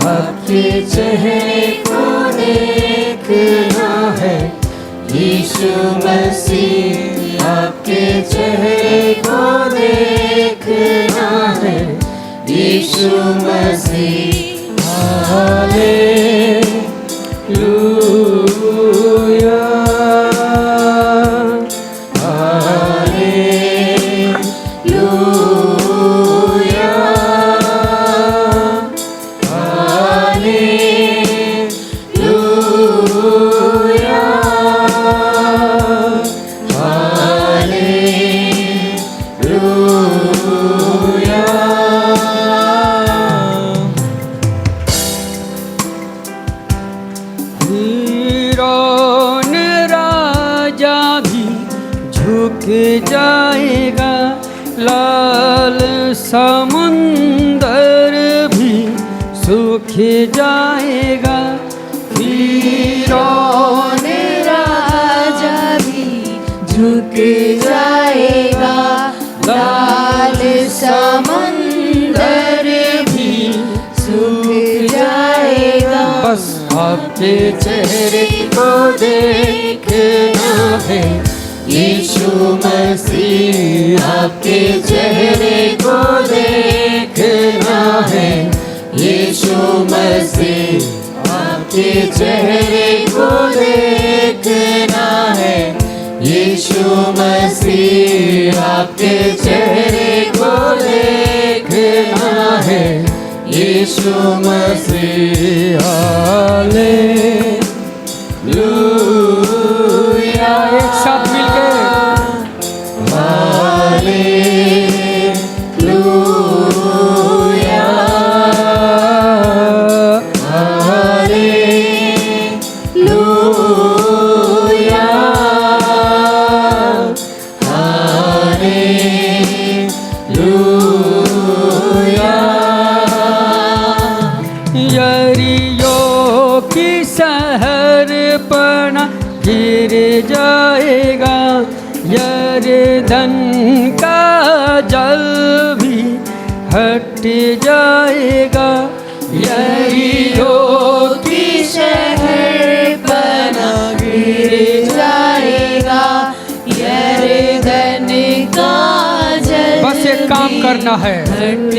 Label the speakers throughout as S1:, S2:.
S1: आपके चेहरे को देखना है यीशु मसीह, आपके चेहरे को देखना है Yeshu Masih. Hallelujah hallelujah hallelujah hallelujah. हीरोन राजा भी झुक जाएगा, लाल समुंदर भी सूख जाएगा।
S2: हीरोन राजा भी झुक जाएगा, लाल समुंदर भी सूख जाएगा।
S1: बस आपके चेहरे को देखना है यीशु मसीह, आपके चेहरे को देखना है यीशु मसीह, आपके चेहरे को देखना है यीशु मसीह, आपके चेहरे को देखना है यीशु मसीह। हालेलुया, एक साथ मिलके हालेलुया हालेलुया हालेलुया। यरीहो की शहर पना गिर जाएगा, यरदन का जल भी हट जाएगा। यरीहो
S2: की शहर बना गिर जाएगा, यरदन का जल
S1: बस एक काम करना है,
S2: हट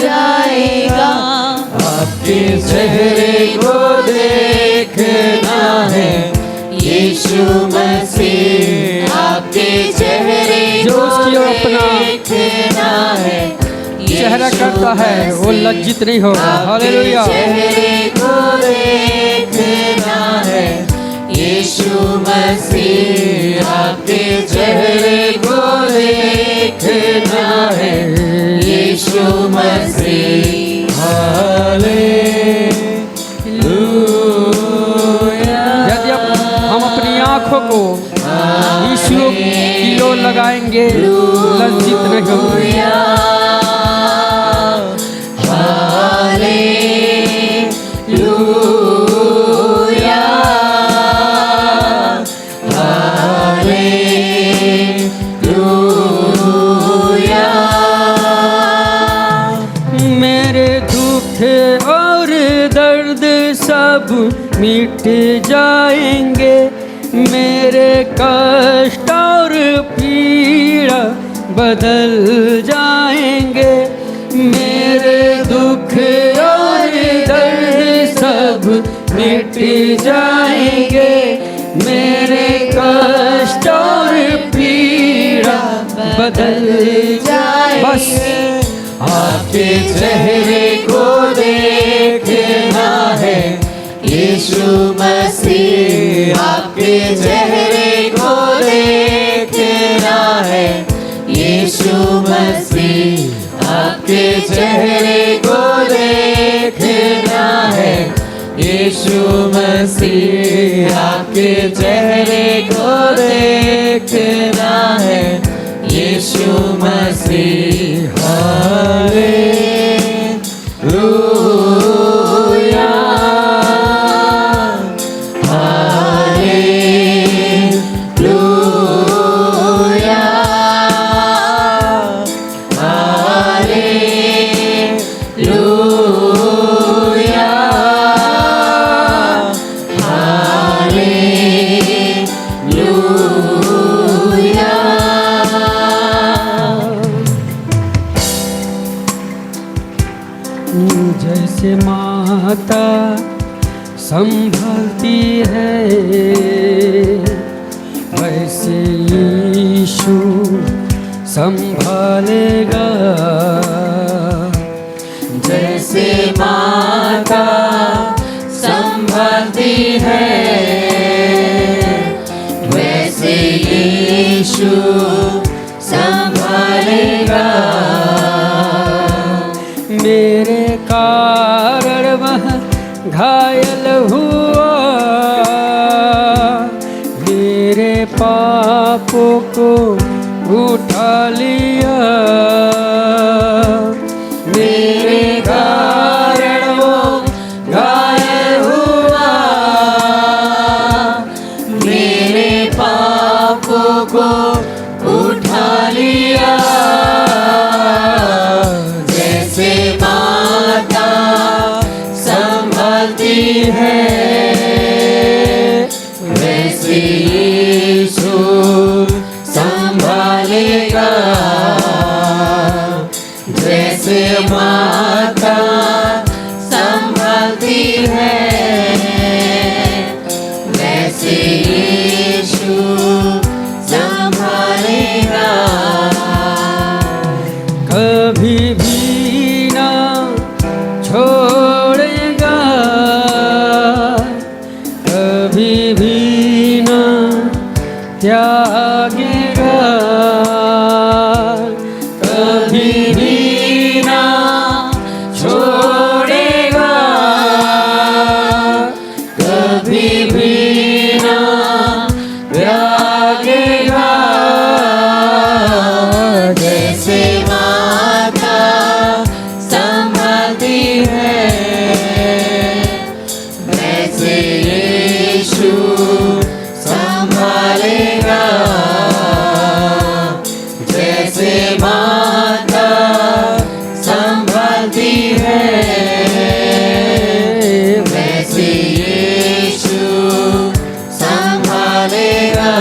S2: जाएगा।
S1: आपके चेहरे को देखना है यीशु मसीह, आपके चेहरे को देखना है
S3: चेहरा करता है वो लज्जित नहीं होगा। हालेलुया।
S1: चेहरे को देखना है यीशु मसीह, आपके चेहरे को देखना है यीशु मसीह। हालेलुया।
S3: यदि हम अपनी आँखों को यीशु की ओर लगाएंगे लज्जित नहीं होंगे।
S1: Hallelujah hallelujah.
S3: मेरे दुख और दर्द सब मिट जाएंगे, मेरे कष्ट और पीड़ा बदल जाएंगे। मेरे दुख और दर्द सब मिट जाएंगे, मेरे कष्ट और पीड़ा बदल जाएंगे।
S1: बस आपके चेहरे को देखना है यीशु मसीह, आपके चेहरे को देखना है यीशु मसीह, आपके चेहरे को देखना है यीशु मसीह, आपके चेहरे को देखना है यीशु मसीह। हालेलुया
S3: जैसे माता संभलती है वैसे यीशु संभालेगा।
S1: जैसे माता संभालती है वैसे यीशु संभालेगा।
S3: मेरे कारण वह घायल हुआ, मेरे पापों को उठा लिया।
S1: मेरे कारण वो घायल हुआ, मेरे पापों को उठा लिया। जैसे माता संभालती है वैसे यीशु संभालेगा। जैसे माता संभालती है वैसे यीशु संभालेगा।
S3: कभी भी ना छोड़ेगा, कभी भी ना त्यागेगा,
S1: कभी भी ना छोड़ेगा, कभी भी ना त्यागेगा। जैसे माता संभालती है वैसे यीशु संभालेगा। जैसे माता संभालती है वैसे यीशु संभालेगा।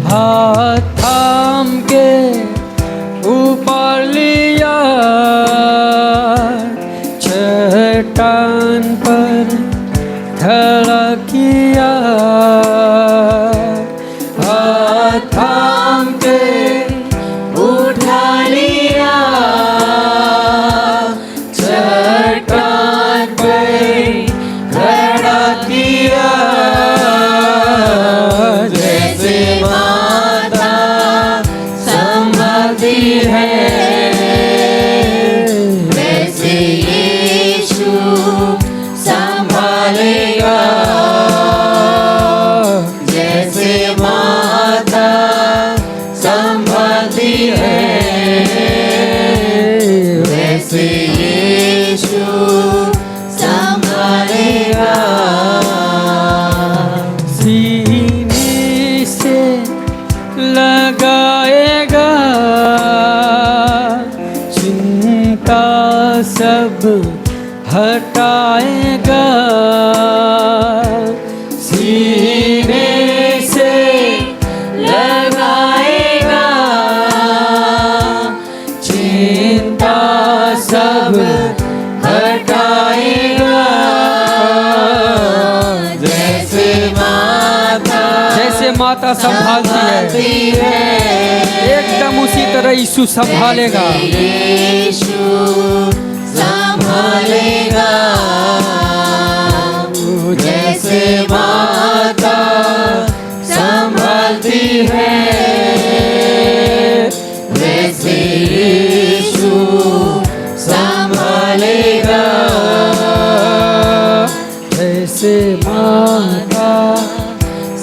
S3: हाथ थाम के ऊपर लिया, चट्टान पर खड़ा किया।
S1: हाथ थाम के उठा लिया, चट्टान पे खड़ा किया। जैसे माता संभालती है वैसे यीशु संभालेगा। जैसे माता संभालती है वैसे यीशु संभालेगा।
S3: सीने से लगाएगा, चिंता सब हटाएगा।
S1: सीने से लगाएगा, चिंता सब हटाएगा। जैसे
S3: माता संभालती है एकदम उसी तरह यीशु संभालेगा।
S1: यीशु संभालेगा। जैसे माता संभालती है वैसे यीशु संभालेगा।
S3: जैसे माता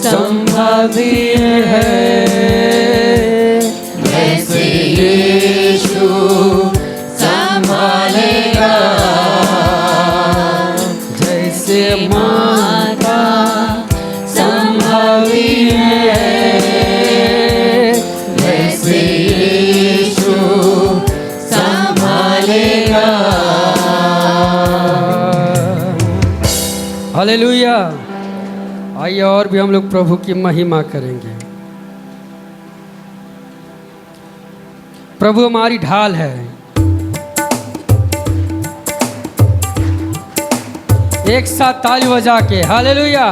S3: संभालती है
S1: वैसे यीशु संभालेगा।
S3: जैसे माता संभालती है
S1: वैसे यीशु संभालेगा।
S3: हालेलुया। आइए और भी हम लोग प्रभु की महिमा करेंगे। प्रभु हमारी ढाल है, एक साथ ताली बजा के हालेलुया।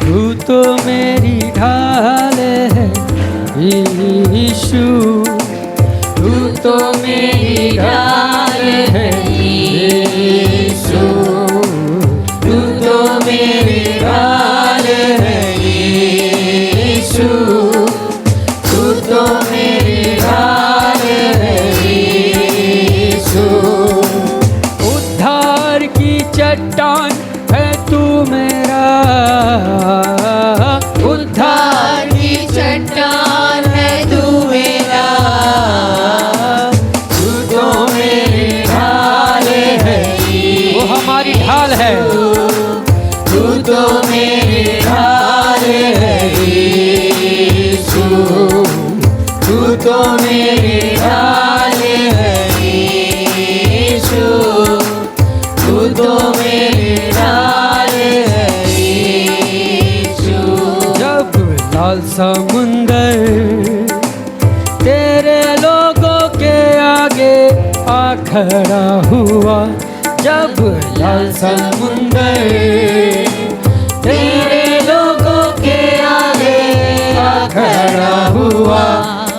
S3: तू तो मेरी ढाल है यीशु, तू तो मेरी ढाल है यीशु, तू तो मेरी ढाल है यीशु, तू तो मेरी ढाल है यीशु। उद्धार की चट्टान है तू मेरा,
S2: उद्धार की चट्टान है तू मेरा,
S3: तू तो मेरी ढाल है, वो हमारी ढाल है,
S2: तू तो मेरी ढाल है यीशु,
S3: तू तो मेरी
S2: ढाल है यीशु, तू तो मेरी ढाल है यीशु।
S3: जब लाल समुंदर तेरे लोगों के आगे आ खड़ा हुआ, जब लाल समुंदर तेरे लोगों के आगे आ खड़ा हुआ,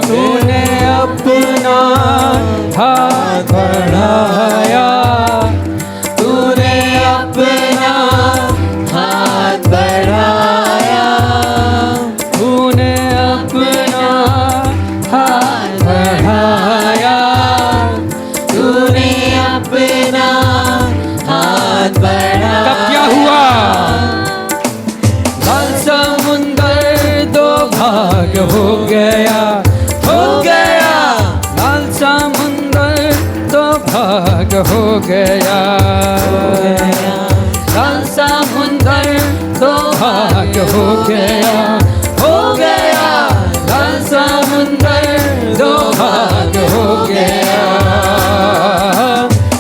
S3: तूने अपना हाथ बढ़ाया, तूने अपना
S2: हाथ बढ़ाया,
S3: तूने अपना हाथ बढ़ाया,
S2: तूने अपना हाथ बढ़ाया।
S3: तब क्या हुआ? लाल समुंदर दो भाग हो गया, हो गया, लाल समुंदर दो भाग हो गया, लाल समुंदर दो भाग हो गया, हो गया, लाल समुंदर दो भाग हो गया।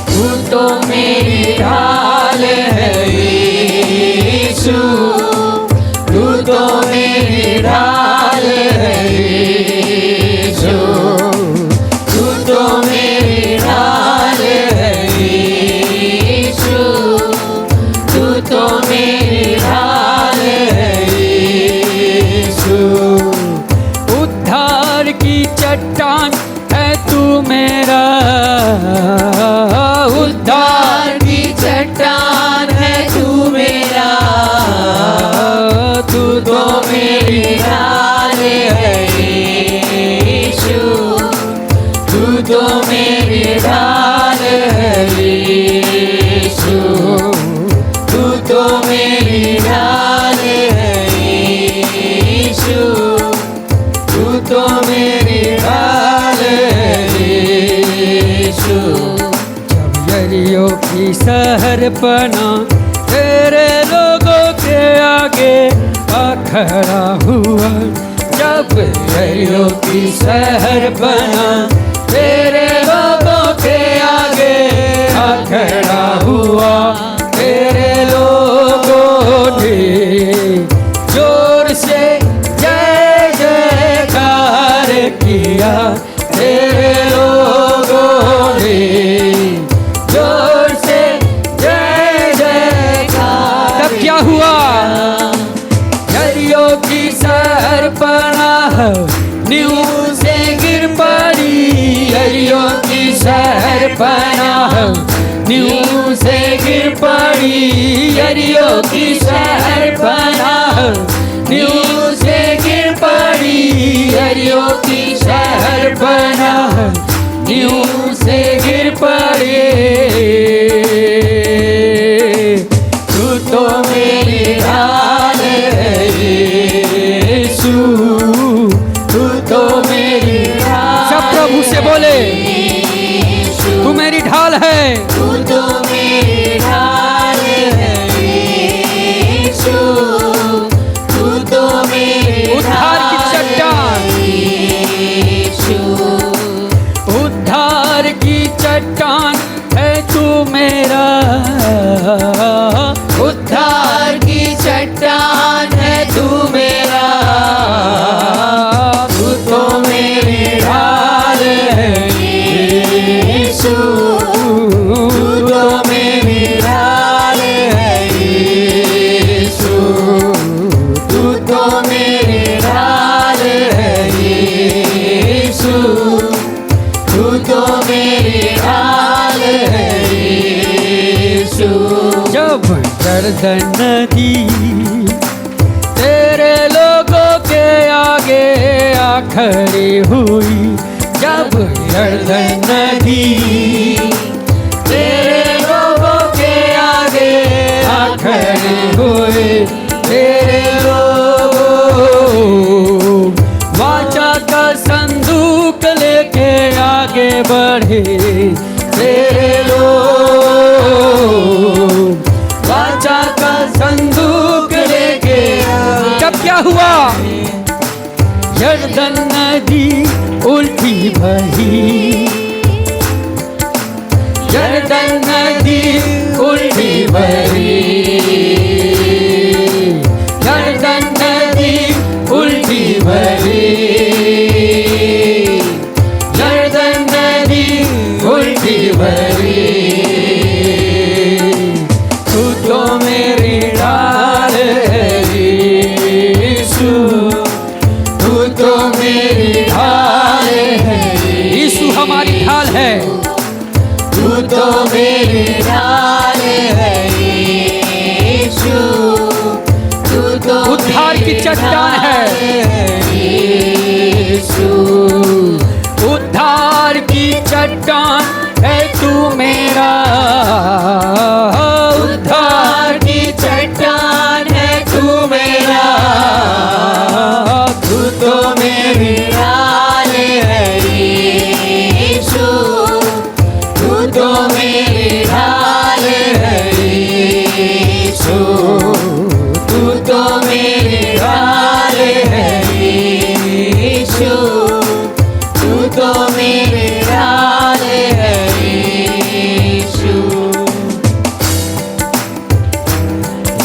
S3: तू तो मेरी ढाल है यीशु, तू तो मेरी ढाल है यीशु, तू तो मेरी ढाल है यीशु,
S2: तू तो मेरी ढाल है
S3: यीशु। उद्धार की चट्टान है तू मेरा, उद्धार
S2: की चट्टान है तू मेरा,
S3: तू तो मेरी
S2: ढाल है यीशु,
S3: तू तो मेरी ढाल है यीशु, तू तो मेरी ढाल है यीशु, तू तो मेरी ढाल है यीशु। जब यरीहो की शहरपना तेरे लोगों के आगे आ खड़ा हुआ, जब यरीहो की शहरपना तेरे लोगों के आगे आ खड़ा हुआ, तेरे लोगों ने जोर से जय जयकार किया, तेरे लोगों ने जोर से जय जयकार। तब क्या हुआ? यरीहो की शहरपनाह नींव से गिर पड़ी, यरीहो की शहरपनाह नींव से गिर पड़ी, यरीहो की शहरपनाह नींव से गिर पड़ी, यरीहो की शहरपनाह नींव से गिर पड़ी। तू तो मेरी ढाल है यीशु, तू तो मेरी ढाल। सब प्रभु से बोले तू मेरी ढाल है,
S2: तू तो मेरी ढाल है यीशु, तू तो मेरी
S3: उद्धार की
S2: ढाल
S3: चट्टान,
S2: है यीशु,
S3: उद्धार की चट्टान है तू मेरा,
S2: उद्धार की चट्टान है तू मेरा,
S3: तू तो मेरी ढाल है यर्दन नदी तेरे लोगों के आगे आ खड़ी हुई। जब यर्दन नदी तेरे लोगों के आगे आ खड़ी हुई, तेरे लोग वाचा का संदूक लेके आगे बढ़े। तेरे लोग वाचा का संदूक लेके, तब क्या हुआ? यर्दन नदी उल्टी बही, यर्दन नदी उल्टी बही, यर्दन नदी उल्टी बही, यर्दन नदी उल्टी बही। तू तो मेरी ढाल है यीशु, तू तो मेरी ढाल है। यीशु हमारी ढाल है,
S1: तू तो मेरी ढाल है यीशु, तू तो
S3: उद्धार की चट्टान है
S1: यीशु,
S3: उद्धार की चट्टान है तू मेरा।
S1: उद्धार की चट्टान है तू मेरा, तू तो मेरी ढाल है यीशु, तू तो मेरी ढाल है यीशु, तू तो मेरी ढाल है यीशु, तू तो मेरी ढाल है यीशु।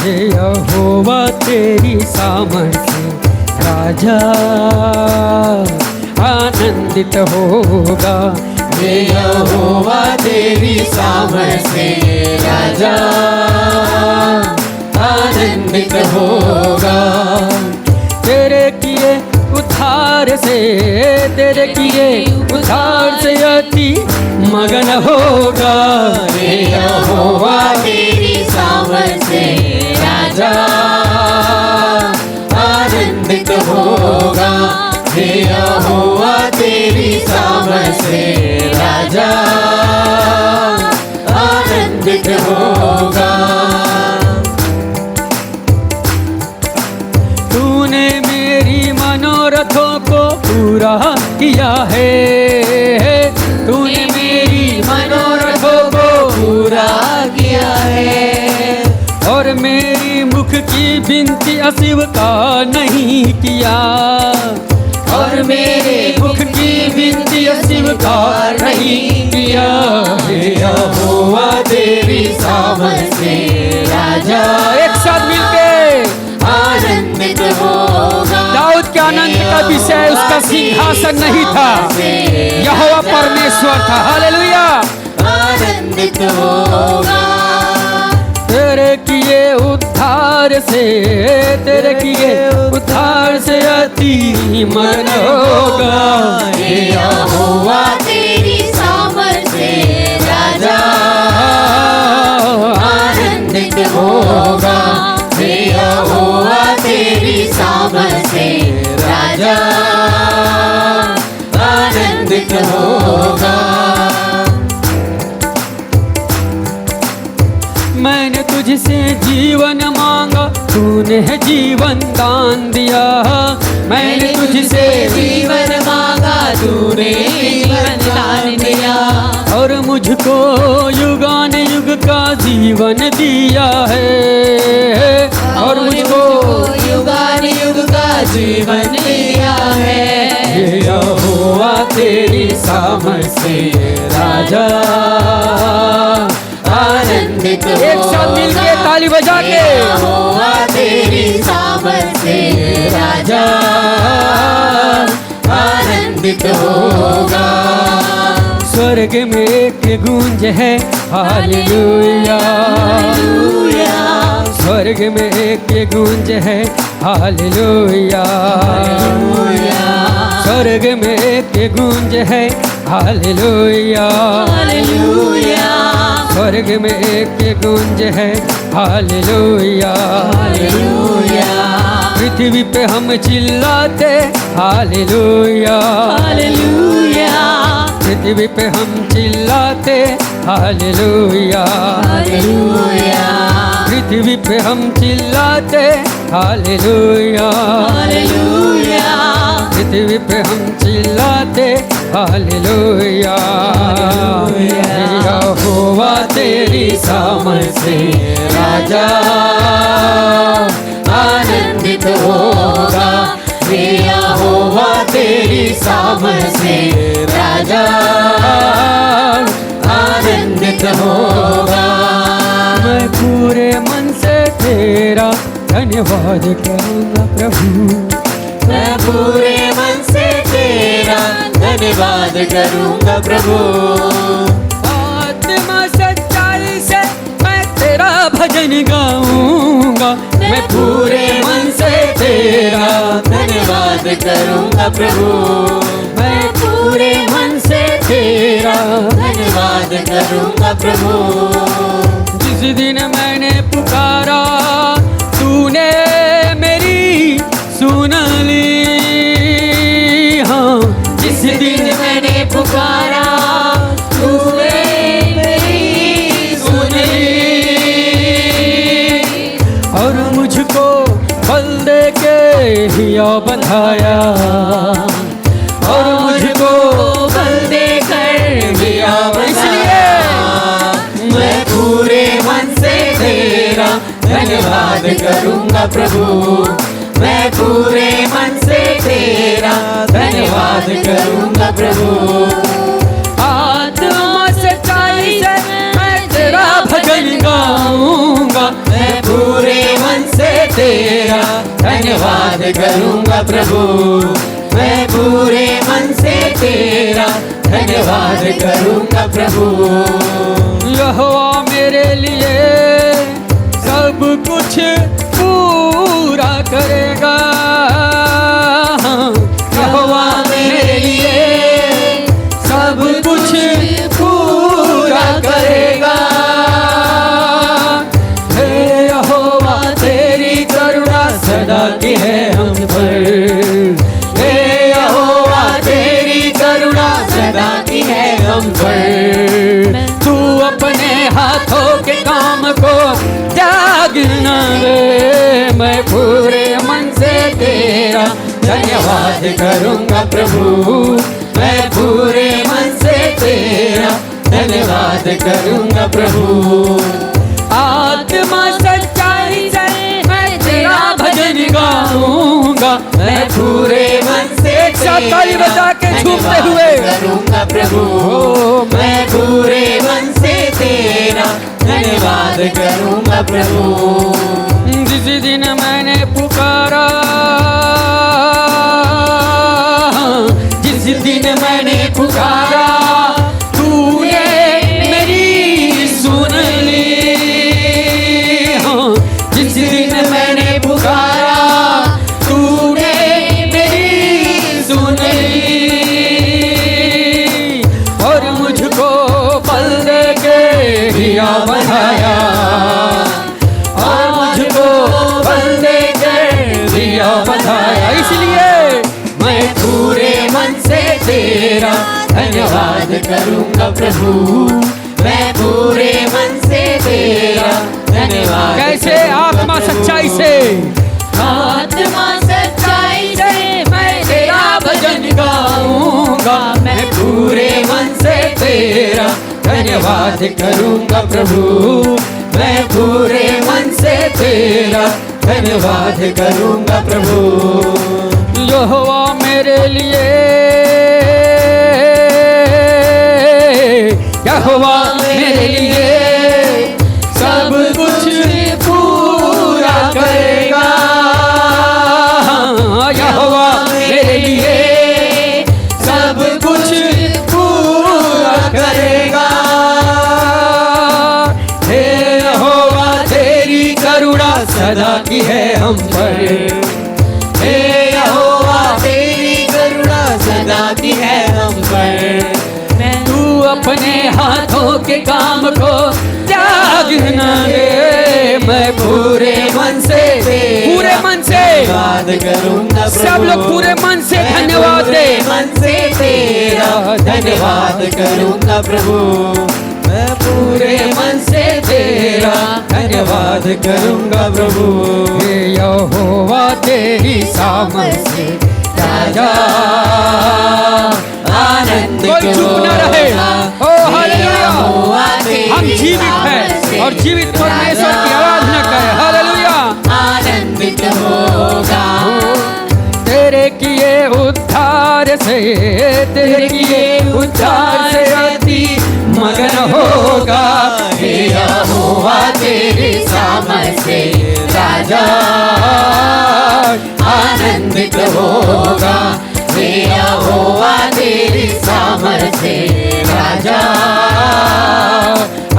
S3: ये यहोवा तेरी सामर्थ्य राजा आनंदित होगा।
S1: ये यहोवा तेरी सामर्थ से राजा आनंदित होगा।
S3: तेरे किए उद्धार से, तेरे किए उद्धार से अति मगन होगा।
S1: ये यहोवा तेरी सामर्थ से राजा आनंदित होगा। ये यहोवा तेरी सामर्थ से राजा आनंदित होगा।
S3: तूने मेरी मनोरथों को पूरा किया है, तूने मेरी मनोरथों को पूरा
S1: किया है
S3: और मेरी मुख की बिनती अस्वीकार नहीं किया, और मेरे मुख की बिनती अस्वीकार नहीं किया।
S1: हे यहोवा तेरी सामर्थ से राजा
S3: एक साथ मिलके
S1: आनंदित होगा।
S3: दाऊद के आनंद का विषय उसका सिंहासन नहीं था, यहोवा परमेश्वर था। हालेलुया।
S1: आनंदित होगा।
S3: तेरे किए उद्धार से, तेरे किए उद्धार से अति मन होगा।
S1: हे यहोवा तेरी सामर्थ से राजा आनंदित होगा। हे यहोवा तेरी सामर्थ से राजा आनंदित होगा।
S3: मैंने तुझसे जीवन मांगा, तूने जीवन दान दिया। मैंने तुझसे
S1: जीवन मांगा, तूने जीवन दान दिया।
S3: और मुझको युगान युग का जीवन दिया है, और मुझको
S1: युगान युग का जीवन दिया है।
S3: ये यहोवा तेरी सामर्थ से राजा
S1: आनंदित होगा।
S3: एक साथ मिलके ताली बजा के
S1: यहोवा तेरी सामर्थ से राजा आनंदित होगा।
S3: स्वर्ग में एक गूंज है हालेलुया, स्वर्ग में एक गूंज है हालेलुया, स्वर्ग में एक गूंज है हालेलुया, स्वर्ग में एक गूंज है हालेलुया।
S2: हालेलुया
S3: पृथ्वी पे हम चिल्लाते हालेलुया।
S2: हालेलुया
S3: पृथ्वी पे हम चिल्लाते हालेलुया।
S2: हालेलुया
S3: पृथ्वी पे हम चिल्लाते हालेलुया।
S2: हालेलुया
S3: पृथ्वी पे हम चिल्लाते हालेलुया। यहोवा तेरी सामर्थ से राजा
S2: आनंदित होगा। यहोवा तेरी सामर्थ से राजा आनंदित होगा।
S3: मैं पूरे मन से तेरा धन्यवाद करूँगा प्रभु।
S2: मैं पूरे मन से तेरा धन्यवाद करूँगा प्रभु।
S3: आत्मा सच्चाई से मैं तेरा भजन गाऊंगा। मैं पूरे मन से तेरा
S2: धन्यवाद करूँगा प्रभु।
S3: मैं पूरे मन से तेरा
S2: धन्यवाद करूँगा प्रभु।
S3: जिस दिन मैंने पुकारा तूने मेरी सुन ली। हाँ,
S2: जिस दिन मैंने पुकारा तूने मेरी सुन ली।
S3: और मुझको बल दे के हिया बंधाया। और मुझको
S2: बल देकर दिया
S3: इसलिए
S2: मैं पूरे मन से तेरा धन्यवाद करूँगा प्रभु। मैं पूरे मन से तेरा धन्यवाद करूँगा प्रभु।
S3: आत्मा सच्चाई से मैं तेरा भजन गाऊंगा।
S2: मैं पूरे मन से तेरा धन्यवाद करूँगा प्रभु। मैं पूरे मन से तेरा धन्यवाद करूँगा प्रभु।
S3: यहोवा मेरे लिए सब कुछ पूरा करेगा। यहोवा मेरे लिए सब कुछ पूरा करेगा। हे यहोवा तेरी करुणा सदा की है हम पर।
S2: हे यहोवा तेरी करुणा सदा की है हम पर।
S3: तू अपने हाथों के काम को त्याग न दे। मैं पूरे मन से तेरा
S2: धन्यवाद करूँगा प्रभु। मैं पूरे मन से तेरा धन्यवाद करूँगा प्रभु।
S3: आत्मा सच्चाई से मैं तेरा भजन गाऊंगा।
S2: मैं पूरे मन से
S3: ताली बजा के झूमते हुए
S2: करूँगा प्रभु। मैं पूरे मन से तेरा धन्यवाद करूँगा प्रभु।
S3: जिस दिन मैंने पुकारा, जिस दिन मैंने पुकारा तूने मेरी सुन ली। हाँ, जिस दिन मैंने पुकारा तूने मेरी सुन ली। और मुझको बल दे के हिया बंधाया। और मुझको बल दे के हिया बंधाया। इसलिए
S2: मैं पूरे मन से तेरा धन्यवाद करूँगा प्रभु। मैं पूरे मन से तेरा धन्यवाद।
S3: कैसे? आत्मा सच्चाई से,
S2: आत्मा सच्चाई से मैं तेरा भजन गाऊंगा। मैं पूरे मन से तेरा धन्यवाद करूँगा प्रभु। मैं पूरे मन से तेरा धन्यवाद करूँगा प्रभु।
S3: यहोवा मेरे लिए, यहोवा मेरे लिए सब कुछ पूरा करेगा। यहोवा मेरे लिए सब कुछ पूरा करेगा। हे यहोवा तेरी करुणा सदा की है हम पर।
S2: हे यहोवा तेरी करुणा सदा की है हम पर।
S3: तू अपने हाथों के काम को त्याग न दे। मैं पूरे मन से, पूरे मन से
S1: धन्यवाद करूंगा प्रभु।
S3: सब लोग पूरे मन से धन्यवाद दे।
S1: मन से तेरा धन्यवाद करूंगा प्रभु। मैं पूरे मन से तेरा धन्यवाद करूंगा प्रभु।
S3: हे यहोवा तेरी सामर्थ से राजा
S1: आनंद
S3: कोई चुप न रहे। ओ हालेलुया, हम जीवित हैं और जीवित परमेश्वर की आराधना करें। हालेलुया,
S1: आनंदित होगा
S3: तेरे किए उद्धार से, तेरे किए उद्धार से अति मगन होगा।
S1: हे यहोवा तेरी सामर्थ से राजा आनंदित होगा। हे यहोवा तेरी सामर्थ से राजा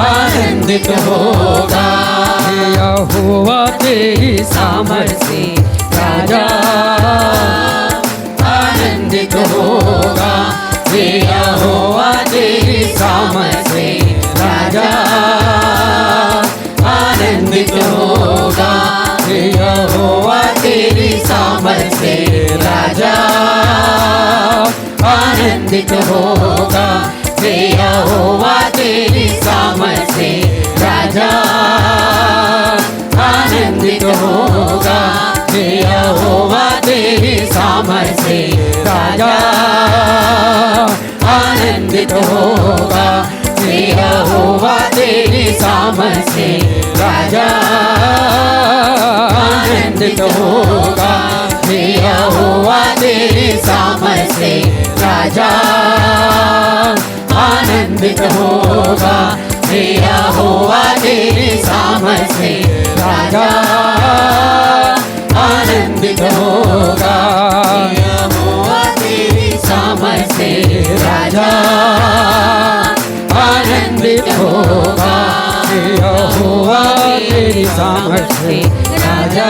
S1: आनंदित होगा।
S3: हे यहोवा तेरी सामर्थ से राजा
S1: आनंदित होगा। हे यहोवा तेरी सामर्थ से राजा आनंदित होगा। हे यहोवा तेरी सामर्थ से राजा आनंदित होगा। हे यहोवा तेरी सामर्थ से राजा आनंदित होगा। हे यहोवा तेरी सामर्थ से राजा आनंदित होगा। हे यहोवा तेरी सामर्थ से राजा आनंदित होगा। हे यहोवा तेरी सामर्थ से राजा आनंदित होगा। हे यहोवा तेरी सामर्थ से राजा आनंदित होगा। यहोवा तेरी सामर्थ से राजा आनंदित होगा।
S3: यहोवा तेरी सामर्थ से
S1: राजा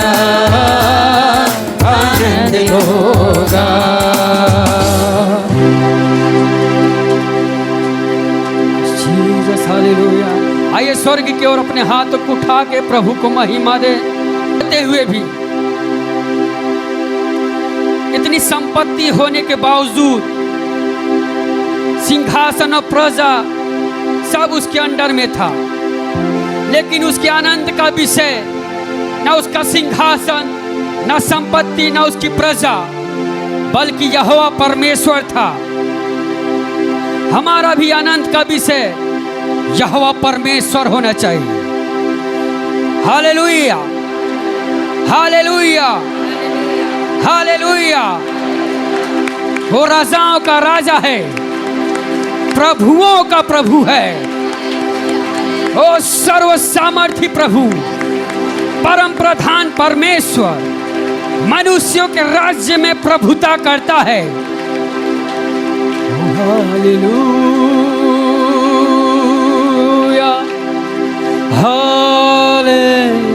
S1: आनंदित होगा।
S3: Jesus hallelujah. आइए स्वर्ग की ओर अपने हाथों को उठा के प्रभु को महिमा देते हुए भी इतनी संपत्ति होने के बावजूद सिंहासन और प्रजा सब उसके अंडर में था, लेकिन उसके आनंद का विषय न उसका सिंहासन, न संपत्ति, न उसकी प्रजा, बल्कि यहोवा परमेश्वर था। हमारा भी आनंद का विषय यहोवा परमेश्वर होना चाहिए। Hallelujah, hallelujah, hallelujah. वो राजाओं का राजा है, प्रभुओं का प्रभु है। ओ सर्व सामर्थी प्रभु, परम प्रधान परमेश्वर मनुष्यों के राज्य में प्रभुता करता है। हालेलुया, हालेलुया,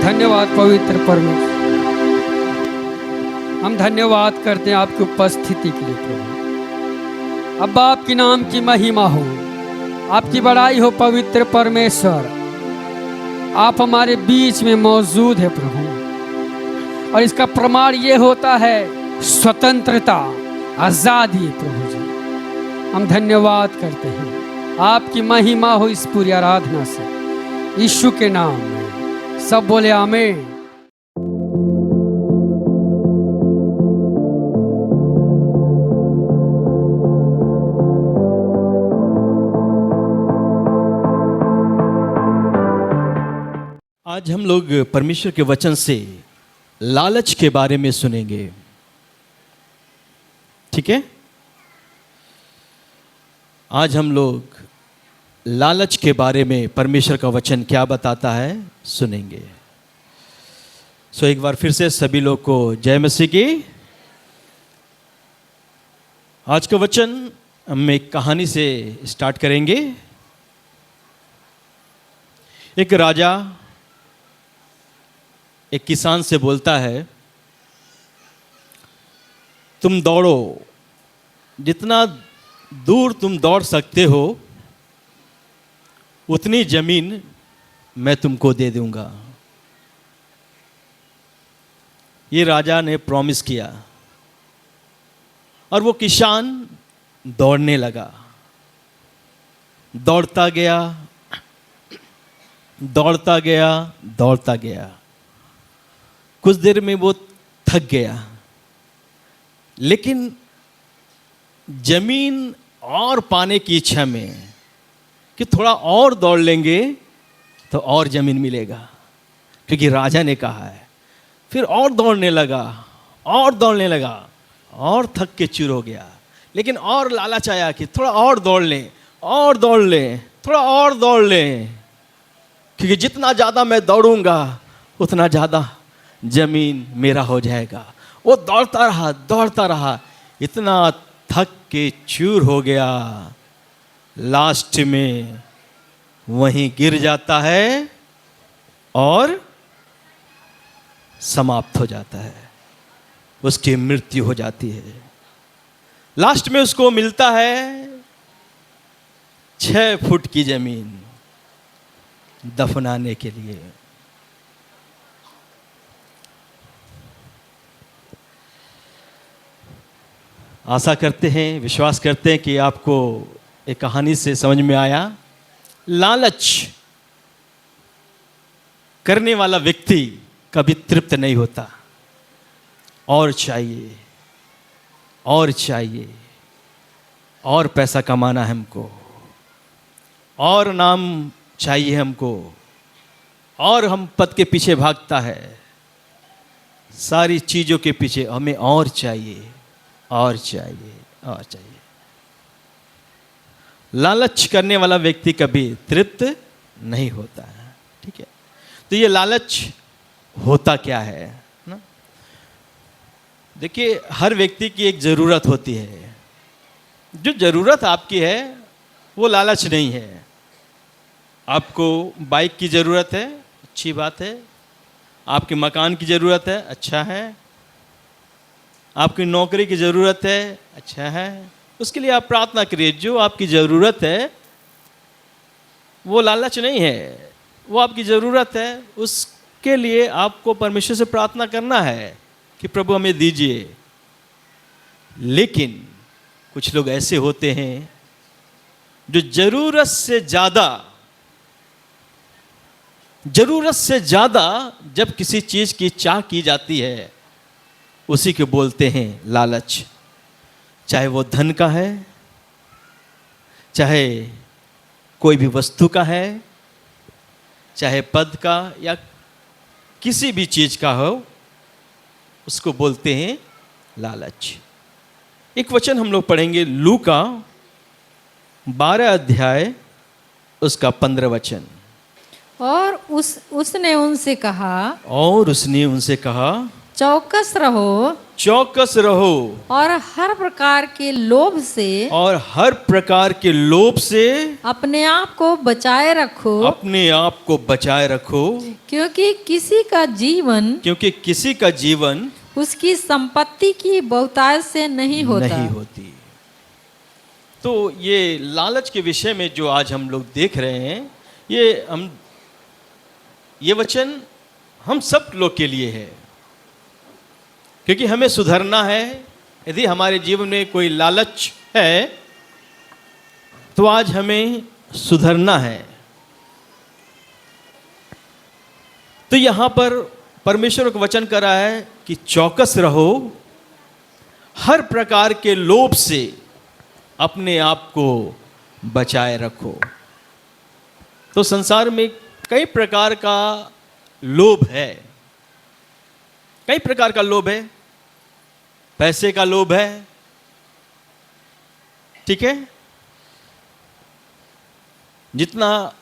S3: धन्यवाद पवित्र परमेश्वर, हम धन्यवाद करते हैं आपकी उपस्थिति के लिए प्रभु। अब आपके नाम की महिमा हो, आपकी बड़ाई हो पवित्र परमेश्वर। आप हमारे बीच में मौजूद है प्रभु, और इसका प्रमाण ये होता है स्वतंत्रता, आज़ादी प्रभु जी। हम धन्यवाद करते हैं, आपकी महिमा हो इस पूरी आराधना से, यीशु के नाम में सब बोले आमीन।
S1: आज हम लोग परमेश्वर के वचन से लालच के बारे में सुनेंगे, ठीक है। आज हम लोग लालच के बारे में परमेश्वर का वचन क्या बताता है सुनेंगे। सो एक बार फिर से सभी लोग को जय मसीह की। आज का वचन हम एक कहानी से स्टार्ट करेंगे। एक राजा एक किसान से बोलता है, तुम दौड़ो, जितना दूर तुम दौड़ सकते हो उतनी जमीन मैं तुमको दे दूंगा। ये राजा ने प्रॉमिस किया और वो किसान दौड़ने लगा। दौड़ता गया, दौड़ता गया, दौड़ता गया। कुछ देर में वो थक गया, लेकिन जमीन और पाने की इच्छा में कि थोड़ा और दौड़ लेंगे तो और जमीन मिलेगा, क्योंकि राजा ने कहा है। फिर और दौड़ने लगा, और दौड़ने लगा, और थक के चूर हो गया। लेकिन और लालच आया कि थोड़ा और दौड़ लें, और दौड़ लें, थोड़ा और दौड़ लें, क्योंकि जितना ज़्यादा मैं दौड़ूंगा उतना ज़्यादा जमीन मेरा हो जाएगा। वो दौड़ता रहा, दौड़ता रहा, इतना थक के चूर हो गया, लास्ट में वहीं गिर जाता है और समाप्त हो जाता है, उसकी मृत्यु हो जाती है। लास्ट में उसको मिलता है 6 फुट की जमीन दफनाने के लिए। आशा करते हैं, विश्वास करते हैं कि आपको एक कहानी से समझ में आया। लालच करने वाला व्यक्ति कभी तृप्त नहीं होता, और चाहिए, और चाहिए, और पैसा कमाना है हमको, और नाम चाहिए हमको, और हम पद के पीछे भागता है, सारी चीज़ों के पीछे हमें और चाहिए, और चाहिए, और चाहिए। लालच करने वाला व्यक्ति कभी तृप्त नहीं होता है, ठीक है। तो ये लालच होता क्या है ना? देखिए, हर व्यक्ति की एक ज़रूरत होती है। जो ज़रूरत आपकी है वो लालच नहीं है। आपको बाइक की ज़रूरत है, अच्छी बात है। आपके मकान की ज़रूरत है, अच्छा है। आपकी नौकरी की ज़रूरत है, अच्छा है। उसके लिए आप प्रार्थना करिए। जो आपकी ज़रूरत है वो लालच नहीं है, वो आपकी ज़रूरत है। उसके लिए आपको परमेश्वर से प्रार्थना करना है कि प्रभु हमें दीजिए। लेकिन कुछ लोग ऐसे होते हैं जो ज़रूरत से ज़्यादा जब किसी चीज़ की चाह की जाती है उसी को बोलते हैं लालच। चाहे वो धन का है, चाहे कोई भी वस्तु का है, चाहे पद का या किसी भी चीज़ का हो, उसको बोलते हैं लालच। एक वचन हम लोग पढ़ेंगे, लूका 12 अध्याय उसका 15 वचन।
S2: और उसने उनसे कहा, चौकस रहो और हर प्रकार के लोभ से अपने आप को बचाए रखो, क्योंकि किसी का जीवन उसकी संपत्ति की बहुतायत से नहीं होती।
S1: तो ये लालच के विषय में जो आज हम लोग देख रहे हैं, ये वचन हम सब लोग के लिए है, क्योंकि हमें सुधरना है, यदि हमारे जीवन में कोई लालच है तो आज हमें सुधरना है। तो यहां पर परमेश्वर का वचन कर रहा है कि चौकस रहो, हर प्रकार के लोभ से अपने आप को बचाए रखो। तो संसार में कई प्रकार का लोभ है, कई प्रकार का लोभ है। पैसे का लोभ है, ठीक है, जितना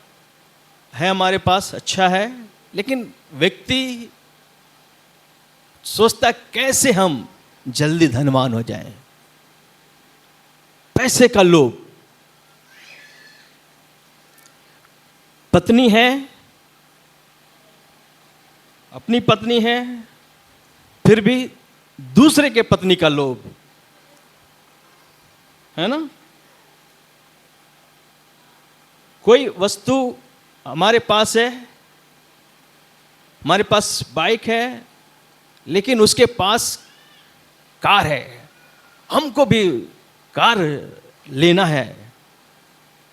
S1: है हमारे पास अच्छा है, लेकिन व्यक्ति सोचता कैसे हम जल्दी धनवान हो जाएं। पैसे का लोभ। पत्नी है, अपनी पत्नी है, फिर भी दूसरे के पत्नी का लोभ, है ना। कोई वस्तु हमारे पास है, हमारे पास बाइक है, लेकिन उसके पास कार है, हमको भी कार लेना है।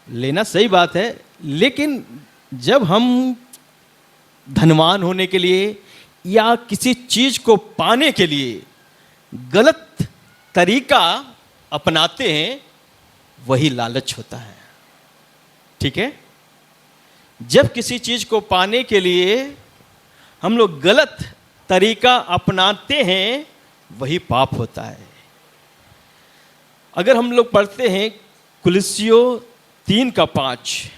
S1: लेना सही बात है, लेकिन जब हम धनवान होने के लिए या किसी चीज को पाने के लिए गलत तरीका अपनाते हैं, वही लालच होता है, ठीक है। जब किसी चीज को पाने के लिए हम लोग गलत तरीका अपनाते हैं, वही पाप होता है। अगर हम लोग पढ़ते हैं कुलिस्सियों 3:5,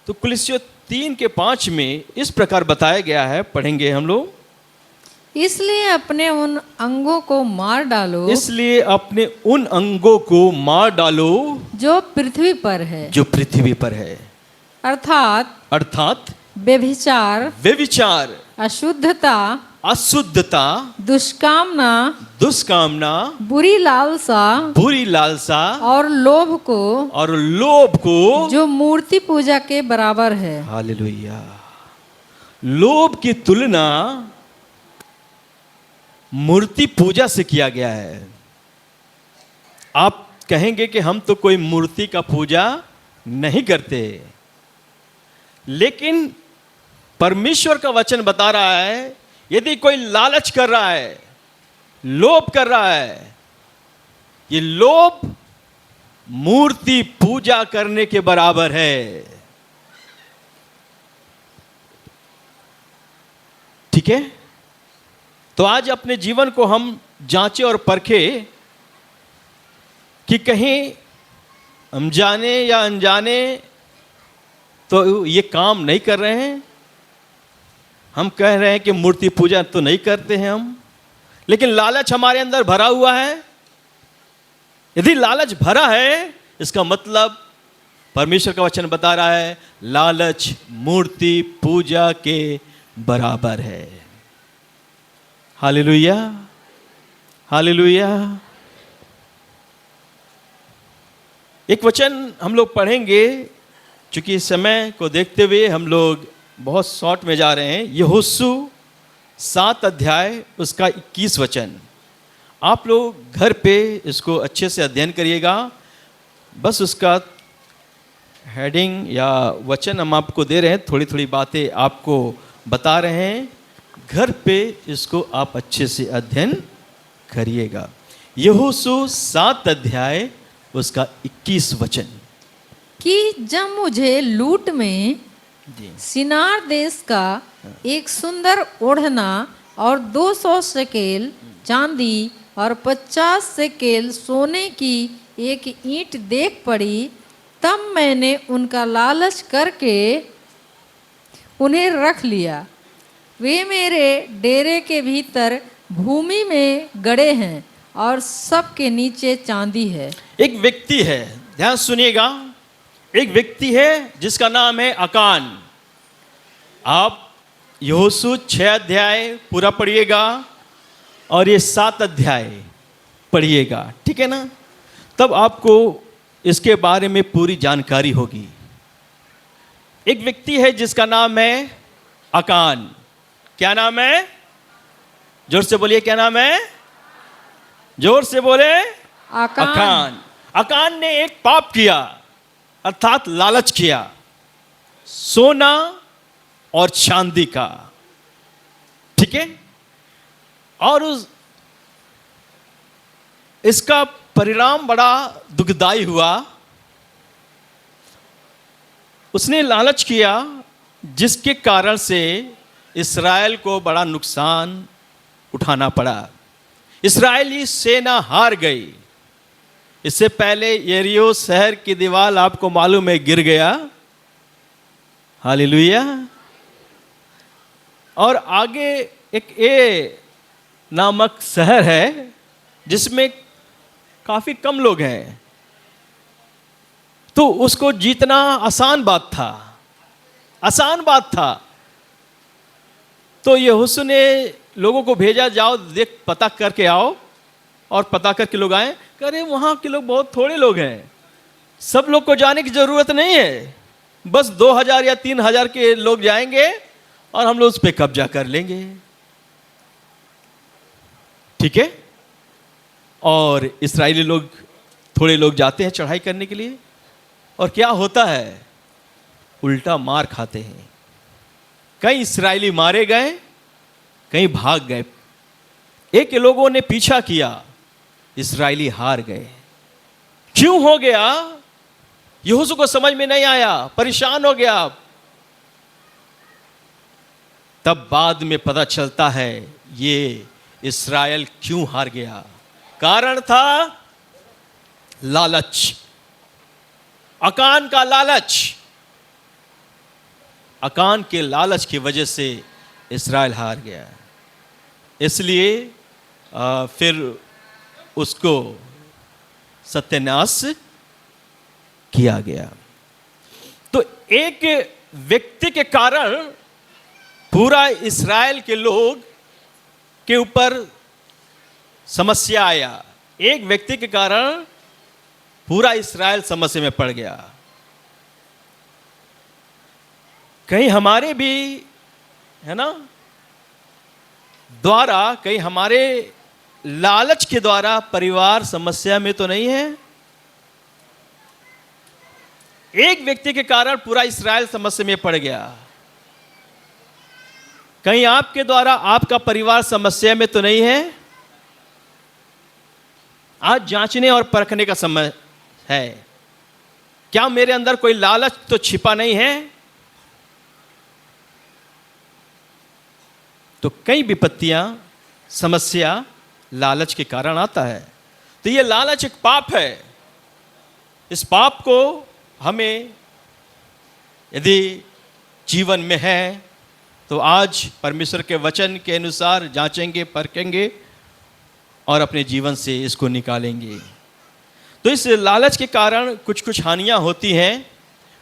S1: तो कुलिस्सियों 3:5 में इस प्रकार बताया गया है, पढ़ेंगे हम लोग।
S2: इसलिए अपने उन अंगों को मार डालो,
S1: इसलिए अपने उन अंगों को मार डालो
S2: जो पृथ्वी पर है,
S1: जो पृथ्वी पर है,
S2: अर्थात
S1: व्यभिचार,
S2: अशुद्धता, दुष्कामना, बुरी लालसा और लोभ को जो मूर्ति पूजा के बराबर है।
S1: हालेलुया। लोभ की तुलना मूर्ति पूजा से किया गया है। आप कहेंगे कि हम तो कोई मूर्ति का पूजा नहीं करते, लेकिन परमेश्वर का वचन बता रहा है, यदि कोई लालच कर रहा है, लोभ कर रहा है, ये लोभ मूर्ति पूजा करने के बराबर है, ठीक है। तो आज अपने जीवन को हम जांचें और परखें कि कहीं हम जाने या अनजाने तो ये काम नहीं कर रहे हैं। हम कह रहे हैं कि मूर्ति पूजा तो नहीं करते हैं हम, लेकिन लालच हमारे अंदर भरा हुआ है। यदि लालच भरा है, इसका मतलब परमेश्वर का वचन बता रहा है, लालच मूर्ति पूजा के बराबर है। Hallelujah, hallelujah. एक वचन हम लोग पढ़ेंगे, चूंकि समय को देखते हुए हम लोग बहुत शॉर्ट में जा रहे हैं। यहोशू 7 अध्याय उसका 21 वचन। आप लोग घर पे इसको अच्छे से अध्ययन करिएगा। बस उसका हेडिंग या वचन हम आपको दे रहे हैं, थोड़ी थोड़ी बातें आपको बता रहे हैं। घर पे इसको आप अच्छे से अध्ययन करिएगा। यहोशू 7 अध्याय उसका 21 वचन।
S2: कि जब मुझे लूट में सिनार देश का एक सुंदर ओढ़ना और 200 शेकेल चांदी और 50 शेकेल सोने की एक ईंट देख पड़ी, तब मैंने उनका लालच करके उन्हें रख लिया। वे मेरे डेरे के भीतर भूमि में गड़े हैं और सबके नीचे चांदी है।
S1: एक व्यक्ति है, ध्यान सुनिएगा, एक व्यक्ति है जिसका नाम है अकान। आप यहोशू 6 अध्याय पूरा पढ़िएगा और ये 7 अध्याय पढ़िएगा, ठीक है ना। तब आपको इसके बारे में पूरी जानकारी होगी। एक व्यक्ति है जिसका नाम है अकान। क्या नाम है? जोर से बोलिए, क्या नाम है? जोर से बोले
S2: आकान।
S1: अकान। अकान ने एक पाप किया, अर्थात लालच किया सोना और चांदी का। ठीक है, और इसका परिणाम बड़ा दुखदाई हुआ। उसने लालच किया जिसके कारण से इस्राएल को बड़ा नुकसान उठाना पड़ा। इस्राएली सेना हार गई। इससे पहले यरीहो शहर की दीवार आपको मालूम है गिर गया। हालेलुया। और आगे एक ए नामक शहर है जिसमें काफी कम लोग हैं, तो उसको जीतना आसान बात था, आसान बात था। तो यहोशू ने लोगों को भेजा, जाओ देख पता करके आओ। और पता करके लोग आए, कह रहे वहां के लोग बहुत थोड़े लोग हैं, सब लोग को जाने की जरूरत नहीं है, बस 2000 या 3000 के लोग जाएंगे और हम लोग उस पर कब्जा कर लेंगे। ठीक है, और इस्राएली लोग थोड़े लोग जाते हैं चढ़ाई करने के लिए, और क्या होता है, उल्टा मार खाते हैं। कई इस्राएली मारे गए, कहीं भाग गए। एक लोगों ने पीछा किया, इस्राएली हार गए। क्यों हो गया, यहोशू को समझ में नहीं आया, परेशान हो गया। तब बाद में पता चलता है ये इस्राएल क्यों हार गया। कारण था लालच, अकान का लालच। अकान के लालच की वजह से इस्राएल हार गया। इसलिए फिर उसको सत्यानाश किया गया। तो एक व्यक्ति के कारण पूरा इस्राएल के लोग के ऊपर समस्या आया। एक व्यक्ति के कारण पूरा इस्राएल समस्या में पड़ गया। कहीं हमारे भी है ना द्वारा, कहीं हमारे लालच के द्वारा परिवार समस्या में तो नहीं है। एक व्यक्ति के कारण पूरा इस्राएल समस्या में पड़ गया। कहीं आपके द्वारा आपका परिवार समस्या में तो नहीं है। आज जांचने और परखने का समय है, क्या मेरे अंदर कोई लालच तो छिपा नहीं है। तो कई विपत्तियां, समस्या लालच के कारण आता है। तो ये लालच एक पाप है। इस पाप को हमें यदि जीवन में है तो आज परमेश्वर के वचन के अनुसार जांचेंगे, परखेंगे और अपने जीवन से इसको निकालेंगे। तो इस लालच के कारण कुछ कुछ हानियां होती हैं।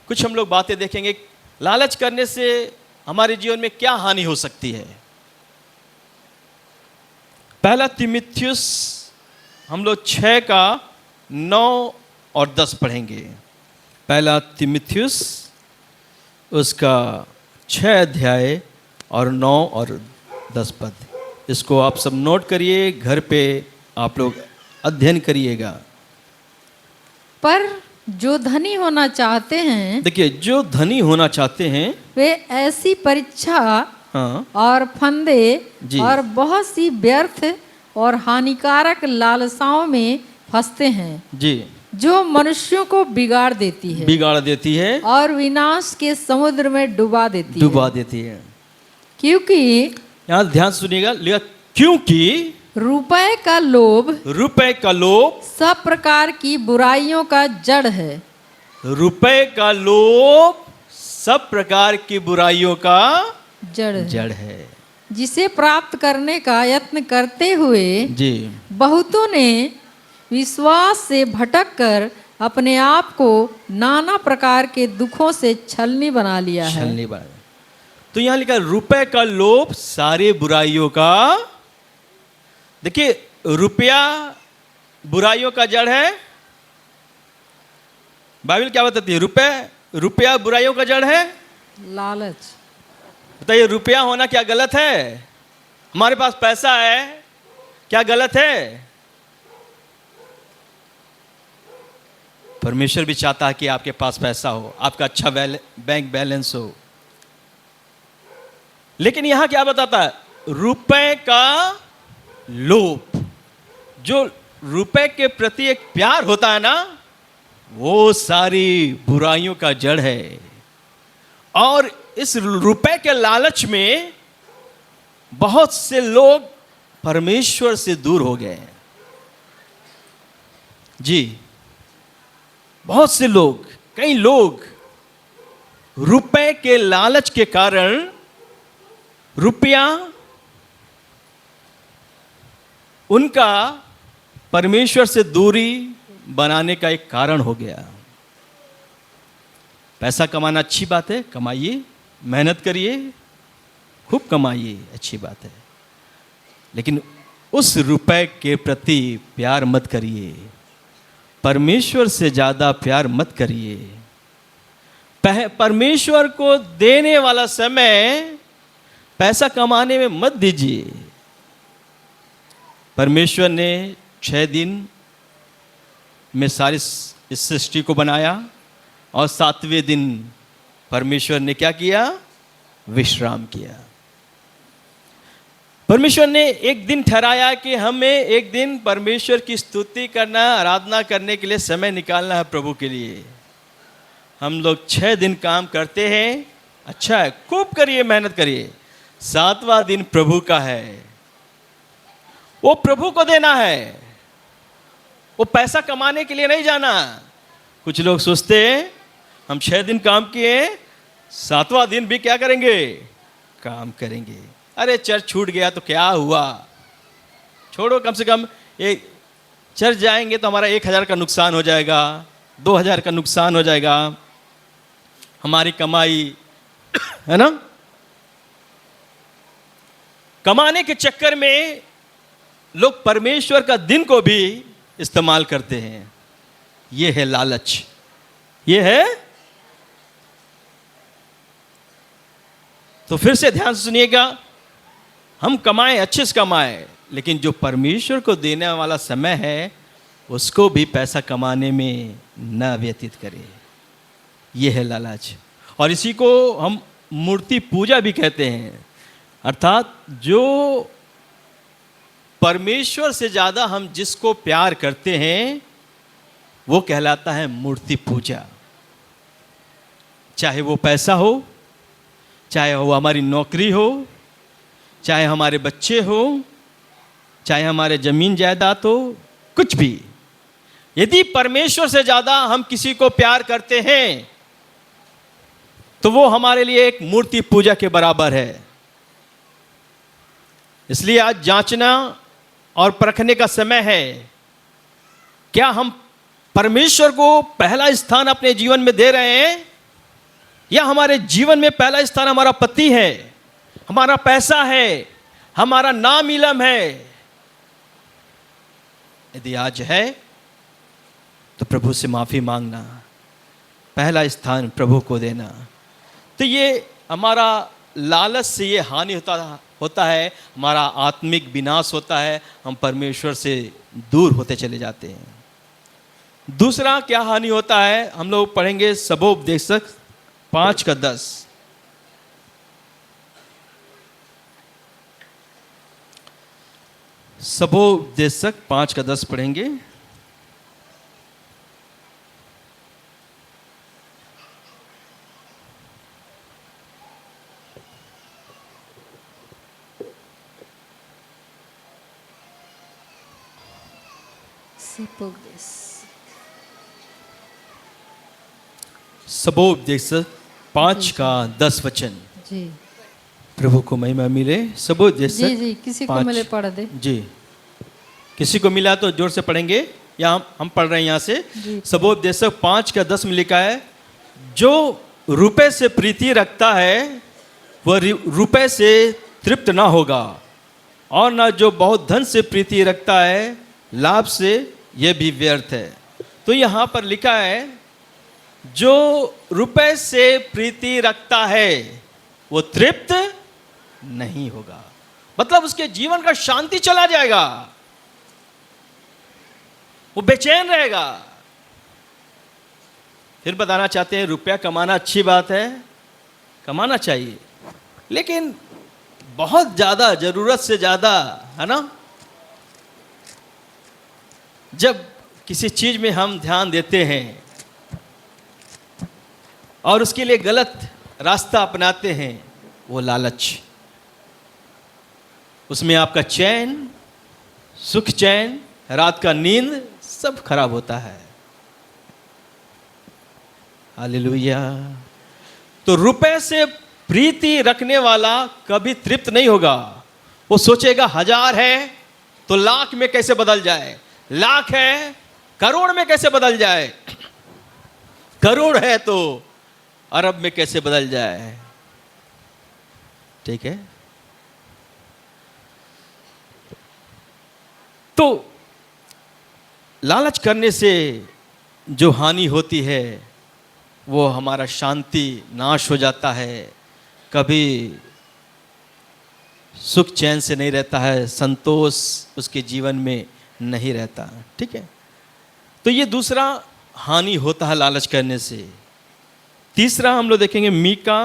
S1: कुछ हम लोग बातें देखेंगे। लालच करने से हमारे जीवन में क्या हानि हो सकती है। पहला तीमुथियुस हम लोग 6 का 9 और 10 पढ़ेंगे। पहला तीमुथियुस उसका 6 अध्याय और 9 और 10 पद। इसको आप सब नोट करिए, घर पे आप लोग अध्ययन करिएगा।
S2: पर जो धनी होना चाहते हैं,
S1: देखिए, जो धनी होना चाहते हैं
S2: वे ऐसी परीक्षा
S1: हाँ
S2: और फंदे
S1: जी।
S2: और बहुत सी व्यर्थ और हानिकारक लालसाओं में फंसते हैं,
S1: जी,
S2: जो मनुष्यों को बिगाड़ देती है
S1: बिगाड़ देती है,
S2: और विनाश के समुद्र में डुबा देती
S1: डुबा
S2: है।
S1: देती है।
S2: क्योंकि
S1: यहाँ ध्यान सुनिएगा, लिखा क्योंकि
S2: रुपए का लोभ
S1: रुपए का लोभ,
S2: सब प्रकार की बुराइयों का जड़ है।
S1: रुपए का लोभ सब प्रकार की बुराइयों का
S2: जड़ है,
S1: जड़ है।
S2: जिसे प्राप्त करने का यत्न करते हुए
S1: जी,
S2: बहुतों ने विश्वास से भटककर अपने आप को नाना प्रकार के दुखों से छलनी बना लिया है।
S1: छलनी बना। तो यहां लिखा रुपए का लोभ सारे बुराइयों का। देखिए, रुपया बुराइयों का जड़ है। बाइबल क्या बताती है? रुपया बुराइयों का जड़ है।
S2: लालच।
S1: बताइए, रुपया होना क्या गलत है? हमारे पास पैसा है, क्या गलत है? परमेश्वर भी चाहता है कि आपके पास पैसा हो, आपका अच्छा बैंक बैलेंस हो। लेकिन यहां क्या बताता है? रुपए का लोभ, जो रुपए के प्रति एक प्यार होता है ना, वो सारी बुराइयों का जड़ है। और इस रुपए के लालच में बहुत से लोग परमेश्वर से दूर हो गए हैं। जी, बहुत से लोग, कई लोग रुपए के लालच के कारण, रुपया उनका परमेश्वर से दूरी बनाने का एक कारण हो गया। पैसा कमाना अच्छी बात है, कमाइए, मेहनत करिए, खूब कमाइए, अच्छी बात है। लेकिन उस रुपए के प्रति प्यार मत करिए, परमेश्वर से ज्यादा प्यार मत करिए। परमेश्वर को देने वाला समय पैसा कमाने में मत दीजिए। परमेश्वर ने 6 दिन में सारी इस सृष्टि को बनाया और 7वें दिन परमेश्वर ने क्या किया? विश्राम किया। परमेश्वर ने एक दिन ठहराया कि हमें एक दिन परमेश्वर की स्तुति करना, आराधना करने के लिए समय निकालना है प्रभु के लिए। हम लोग 6 दिन काम करते हैं, अच्छा है, खूब करिए, मेहनत करिए। 7वां दिन प्रभु का है, वो प्रभु को देना है, वो पैसा कमाने के लिए नहीं जाना। कुछ लोग सोचते हैं हम 6 दिन काम किए, 7वां दिन भी क्या करेंगे? काम करेंगे। अरे चर्च छूट गया तो क्या हुआ, छोड़ो, कम से कम एक चर्च जाएंगे तो हमारा 1000 का नुकसान हो जाएगा, 2000 का नुकसान हो जाएगा, हमारी कमाई है ना। कमाने के चक्कर में लोग परमेश्वर का दिन को भी इस्तेमाल करते हैं। यह है लालच, यह है। तो फिर से ध्यान से सुनिएगा, हम कमाएं, अच्छे से कमाएं, लेकिन जो परमेश्वर को देने वाला समय है उसको भी पैसा कमाने में न व्यतीत करें। यह है लालच। और इसी को हम मूर्ति पूजा भी कहते हैं, अर्थात जो परमेश्वर से ज़्यादा हम जिसको प्यार करते हैं वो कहलाता है मूर्ति पूजा। चाहे वो पैसा हो, चाहे वो हमारी नौकरी हो, चाहे हमारे बच्चे हो, चाहे हमारे जमीन जायदाद हो, कुछ भी। यदि परमेश्वर से ज़्यादा हम किसी को प्यार करते हैं तो वो हमारे लिए एक मूर्ति पूजा के बराबर है। इसलिए आज जांचना और परखने का समय है। क्या हम परमेश्वर को पहला स्थान अपने जीवन में दे रहे हैं, या हमारे जीवन में पहला स्थान हमारा पति है, हमारा पैसा है, हमारा नाम इलम है? यदि आज है तो प्रभु से माफी मांगना, पहला स्थान प्रभु को देना। तो ये हमारा लालच से ये हानि होता है, हमारा आत्मिक विनाश होता है, हम परमेश्वर से दूर होते चले जाते हैं। दूसरा क्या हानि होता है, हम लोग पढ़ेंगे सबोपदेशक 5:10। सबोपदेशक 5:10 पढ़ेंगे। सबोपदेशक 5:10 वचन।
S2: जी
S1: प्रभु को महिमा मिले। सबोपदेशक
S2: जी जी, किसी को मिले पढ़ दे।
S1: जी, किसी को मिला तो जोर से पढ़ेंगे, या हम पढ़ रहे हैं यहाँ से। सबोपदेशक 5:10 में लिखा है, जो रुपए से प्रीति रखता है वह रुपए से तृप्त ना होगा, और ना जो बहुत धन से प्रीति रखता है लाभ से यह भी व्यर्थ है। तो यहाँ पर लिखा है, जो रुपए से प्रीति रखता है वो तृप्त नहीं होगा, मतलब उसके जीवन का शांति चला जाएगा, वो बेचैन रहेगा। फिर बताना चाहते हैं रुपया कमाना अच्छी बात है, कमाना चाहिए, लेकिन बहुत ज़्यादा, ज़रूरत से ज़्यादा, है ना। जब किसी चीज़ में हम ध्यान देते हैं और उसके लिए गलत रास्ता अपनाते हैं, वो लालच, उसमें आपका चैन, सुख चैन, रात का नींद सब खराब होता है। हालेलुया। तो रुपए से प्रीति रखने वाला कभी तृप्त नहीं होगा। वो सोचेगा 1000 है तो लाख में कैसे बदल जाए, लाख है करोड़ में कैसे बदल जाए, करोड़ है तो अरब में कैसे बदल जाए। ठीक है। तो लालच करने से जो हानि होती है वो हमारा शांति नाश हो जाता है, कभी सुख चैन से नहीं रहता है, संतोष उसके जीवन में नहीं रहता। ठीक है। तो ये दूसरा हानि होता है लालच करने से। तीसरा हम लोग देखेंगे मीका,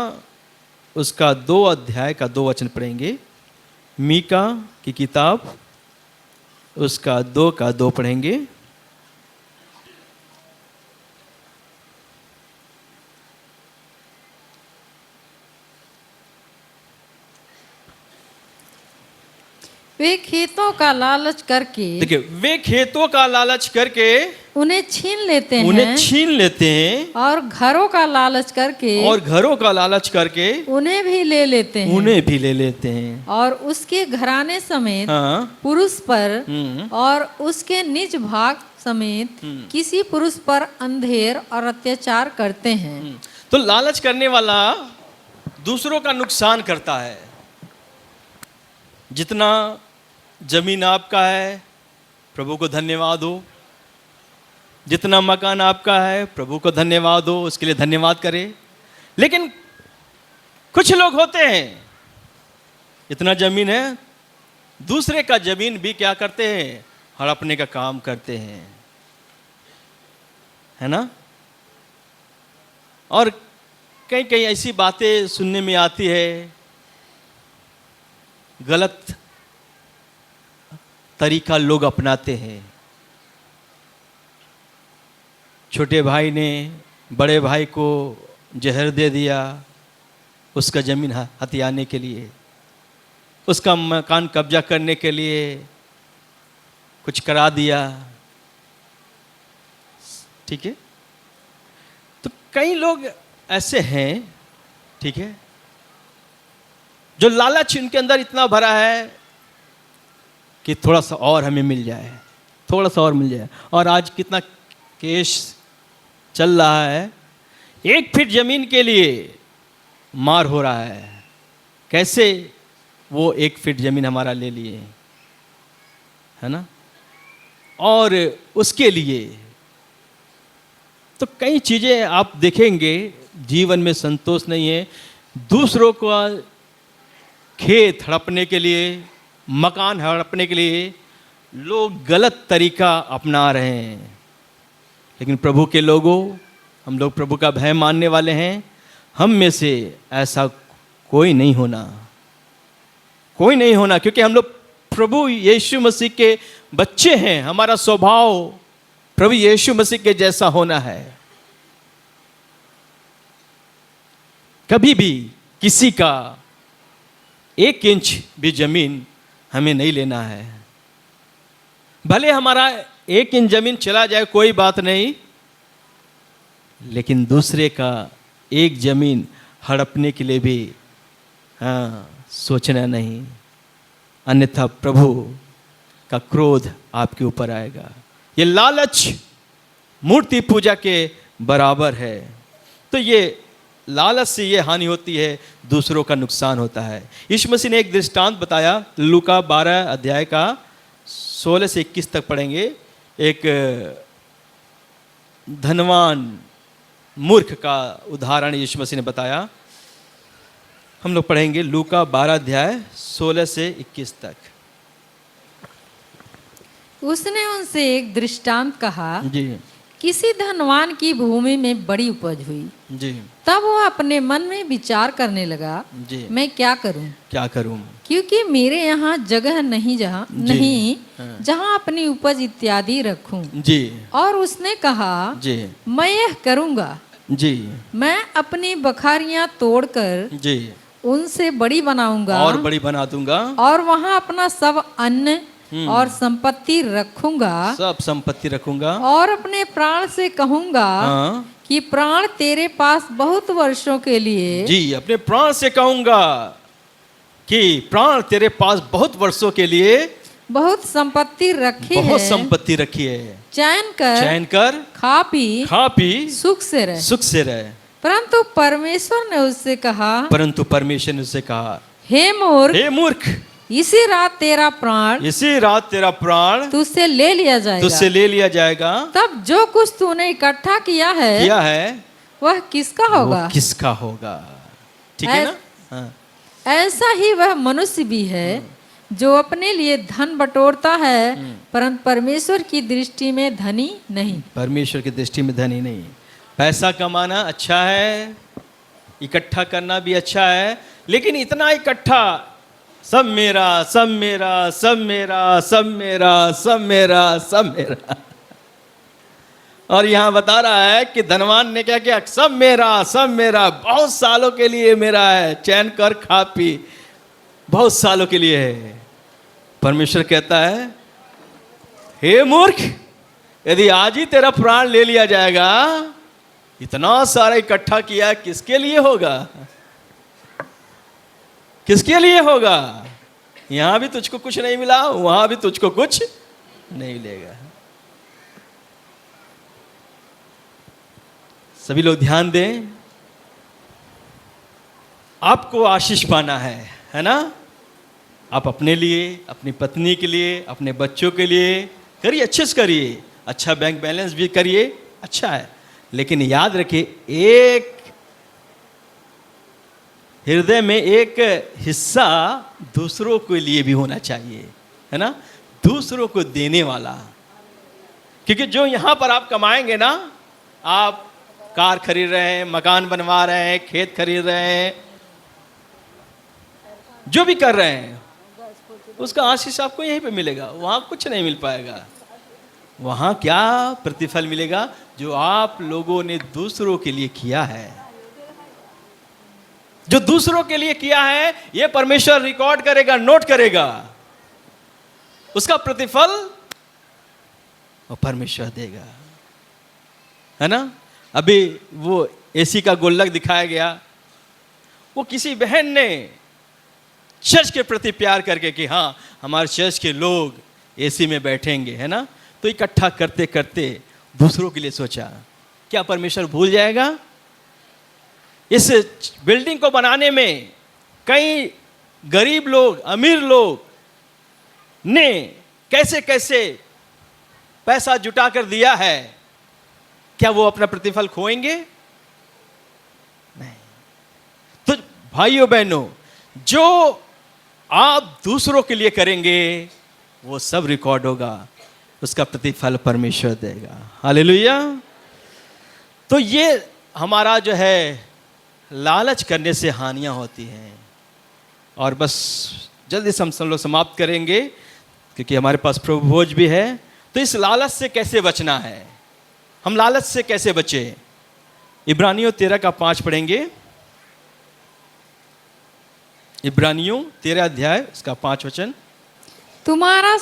S1: उसका 2 अध्याय का 2 वचन पढ़ेंगे। मीका की किताब उसका 2 का 2 पढ़ेंगे।
S2: वे खेतों का लालच करके,
S1: देखिए, वे खेतों का लालच करके
S2: उन्हें छीन लेते हैं, और घरों का लालच करके,
S1: और घरों का लालच करके
S2: उन्हें भी ले लेते हैं, और उसके घराने समेत पुरुष पर और उसके निज भाग समेत किसी पुरुष पर अंधेर और अत्याचार करते हैं।
S1: तो लालच करने वाला दूसरों का नुकसान करता है। जितना जमीन आपका है, प्रभु को धन्यवाद हो। जितना मकान आपका है, प्रभु को धन्यवाद हो, उसके लिए धन्यवाद करें। लेकिन कुछ लोग होते हैं, इतना जमीन है, दूसरे का जमीन भी क्या करते हैं, हड़पने का काम करते हैं, है ना। और कई कई ऐसी बातें सुनने में आती है, गलत तरीका लोग अपनाते हैं। छोटे भाई ने बड़े भाई को जहर दे दिया उसका ज़मीन हथियाने के लिए, उसका मकान कब्जा करने के लिए कुछ करा दिया। ठीक है। तो कई लोग ऐसे हैं, ठीक है, जो लालच उनके अंदर इतना भरा है कि थोड़ा सा और हमें मिल जाए, थोड़ा सा और मिल जाए। और आज कितना केस चल रहा है, 1 फीट जमीन के लिए मार हो रहा है। कैसे वो 1 फीट जमीन हमारा ले लिए, है ना। और उसके लिए तो कई चीज़ें आप देखेंगे जीवन में संतोष नहीं है। दूसरों को खेत हड़पने के लिए, मकान हड़पने के लिए लोग गलत तरीका अपना रहे हैं। लेकिन प्रभु के लोगों, हम लोग प्रभु का भय मानने वाले हैं, हम में से ऐसा कोई नहीं होना, कोई नहीं होना, क्योंकि हम लोग प्रभु यीशु मसीह के बच्चे हैं। हमारा स्वभाव प्रभु यीशु मसीह के जैसा होना है। कभी भी किसी का 1 इंच भी जमीन हमें नहीं लेना है। भले हमारा 1 इंच जमीन चला जाए कोई बात नहीं, लेकिन दूसरे का 1 जमीन हड़पने के लिए भी सोचना नहीं, अन्यथा प्रभु का क्रोध आपके ऊपर आएगा। ये लालच मूर्ति पूजा के बराबर है। तो ये लालच से ये हानि होती है, दूसरों का नुकसान होता है। यीशु मसीह ने एक दृष्टांत बताया, लूका 12 अध्याय का 16 से 21 तक पढ़ेंगे। एक धनवान मूर्ख का उदाहरण यीशु मसीह ने बताया। हम लोग पढ़ेंगे लूका 12 अध्याय 16 से 21 तक।
S2: उसने उनसे एक दृष्टांत कहा
S1: जी।
S2: किसी धनवान की भूमि में बड़ी उपज हुई।
S1: जी
S2: तब वह अपने मन में विचार करने लगा,
S1: जी
S2: मैं क्या करूं,
S1: क्या करूं?
S2: क्योंकि मेरे यहाँ जगह नहीं
S1: जी,
S2: नहीं
S1: हाँ।
S2: जहाँ अपनी उपज इत्यादि रखूं।
S1: जी
S2: और उसने कहा,
S1: जी
S2: मैं यह करूंगा,
S1: जी
S2: मैं अपनी बखारियां तोड़कर
S1: जी
S2: उनसे बड़ी बनाऊंगा
S1: और बड़ी बना दूंगा,
S2: और वहां अपना सब अन्न और संपत्ति रखूंगा,
S1: सब संपत्ति रखूंगा।
S2: और अपने प्राण से कहूंगा
S1: हाँ
S2: कि प्राण तेरे पास बहुत वर्षों के लिए
S1: जी, अपने प्राण से कहूंगा कि प्राण तेरे पास बहुत वर्षों के लिए
S2: बहुत संपत्ति रखी
S1: बहुत
S2: है,
S1: संपत्ति रखी है,
S2: चैन कर
S1: चैन कर
S2: खा पी
S1: खा पी
S2: सुख से रह।
S1: सुख से रहे।
S2: परंतु परमेश्वर ने उससे कहा,
S1: परंतु परमेश्वर ने उससे कहा,
S2: हे मूर्ख,
S1: हे मूर्ख,
S2: इसी रात तेरा प्राण
S1: इसी रात तेरा प्राण
S2: तुझसे ले लिया
S1: तुझसे
S2: जाएगा।
S1: ले लिया जाएगा।
S2: तब जो कुछ तूने इकट्ठा किया है वह किसका होगा?
S1: वो किसका होगा? ठीक है ना? हाँ।
S2: ऐसा ही वह मनुष्य भी है जो अपने लिए धन बटोरता है, परंतु परमेश्वर की दृष्टि में धनी नहीं।
S1: परमेश्वर की दृष्टि में धनी नहीं। पैसा कमाना अच्छा है, इकट्ठा करना भी अच्छा है, लेकिन इतना इकट्ठा, सब मेरा सब मेरा सब मेरा सब मेरा सब मेरा सब मेरा। और यहाँ बता रहा है कि धनवान ने क्या किया, सब मेरा बहुत सालों के लिए मेरा है, चैन कर खा पी बहुत सालों के लिए है। परमेश्वर कहता है, हे मूर्ख, यदि आज ही तेरा प्राण ले लिया जाएगा, इतना सारा इकट्ठा किया किसके लिए होगा? किसके लिए होगा? यहां भी तुझको कुछ नहीं मिला, वहां भी तुझको कुछ नहीं मिलेगा। सभी लोग ध्यान दें, आपको आशीष पाना है ना? आप अपने लिए, अपनी पत्नी के लिए, अपने बच्चों के लिए करिए, अच्छे से करिए, अच्छा बैंक बैलेंस भी करिए, अच्छा है। लेकिन याद रखिए, एक हृदय में एक हिस्सा दूसरों के लिए भी होना चाहिए, है ना? दूसरों को देने वाला। क्योंकि जो यहां पर आप कमाएंगे ना, आप कार खरीद रहे हैं, मकान बनवा रहे हैं, खेत खरीद रहे हैं, जो भी कर रहे हैं, उसका आशीष आपको यहीं पे मिलेगा, वहां कुछ नहीं मिल पाएगा। वहां क्या प्रतिफल मिलेगा? जो आप लोगों ने दूसरों के लिए किया है, जो दूसरों के लिए किया है, यह परमेश्वर रिकॉर्ड करेगा, नोट करेगा, उसका प्रतिफल वो परमेश्वर देगा, है ना? अभी वो एसी का गुल्लक दिखाया गया, वो किसी बहन ने चर्च के प्रति प्यार करके कि हाँ, हमारे चर्च के लोग एसी में बैठेंगे, है ना? तो इकट्ठा करते करते दूसरों के लिए सोचा। क्या परमेश्वर भूल जाएगा? इस बिल्डिंग को बनाने में कई गरीब लोग, अमीर लोग ने कैसे कैसे पैसा जुटा कर दिया है, क्या वो अपना प्रतिफल खोएंगे? नहीं। तो भाइयों बहनों, जो आप दूसरों के लिए करेंगे वो सब रिकॉर्ड होगा, उसका प्रतिफल परमेश्वर देगा। हालेलुया। तो ये हमारा जो है, लालच करने से हानियां होती हैं। और बस जल्दी से हम लोग समाप्त करेंगे, क्योंकि हमारे पास प्रभु भोज भी है। तो इस लालच से कैसे बचना है? हम लालच से कैसे बचे? इब्रानियों 13:5 पढ़ेंगे। इब्रानियों 13 अध्याय उसका 5 वचन।
S2: तुम्हारा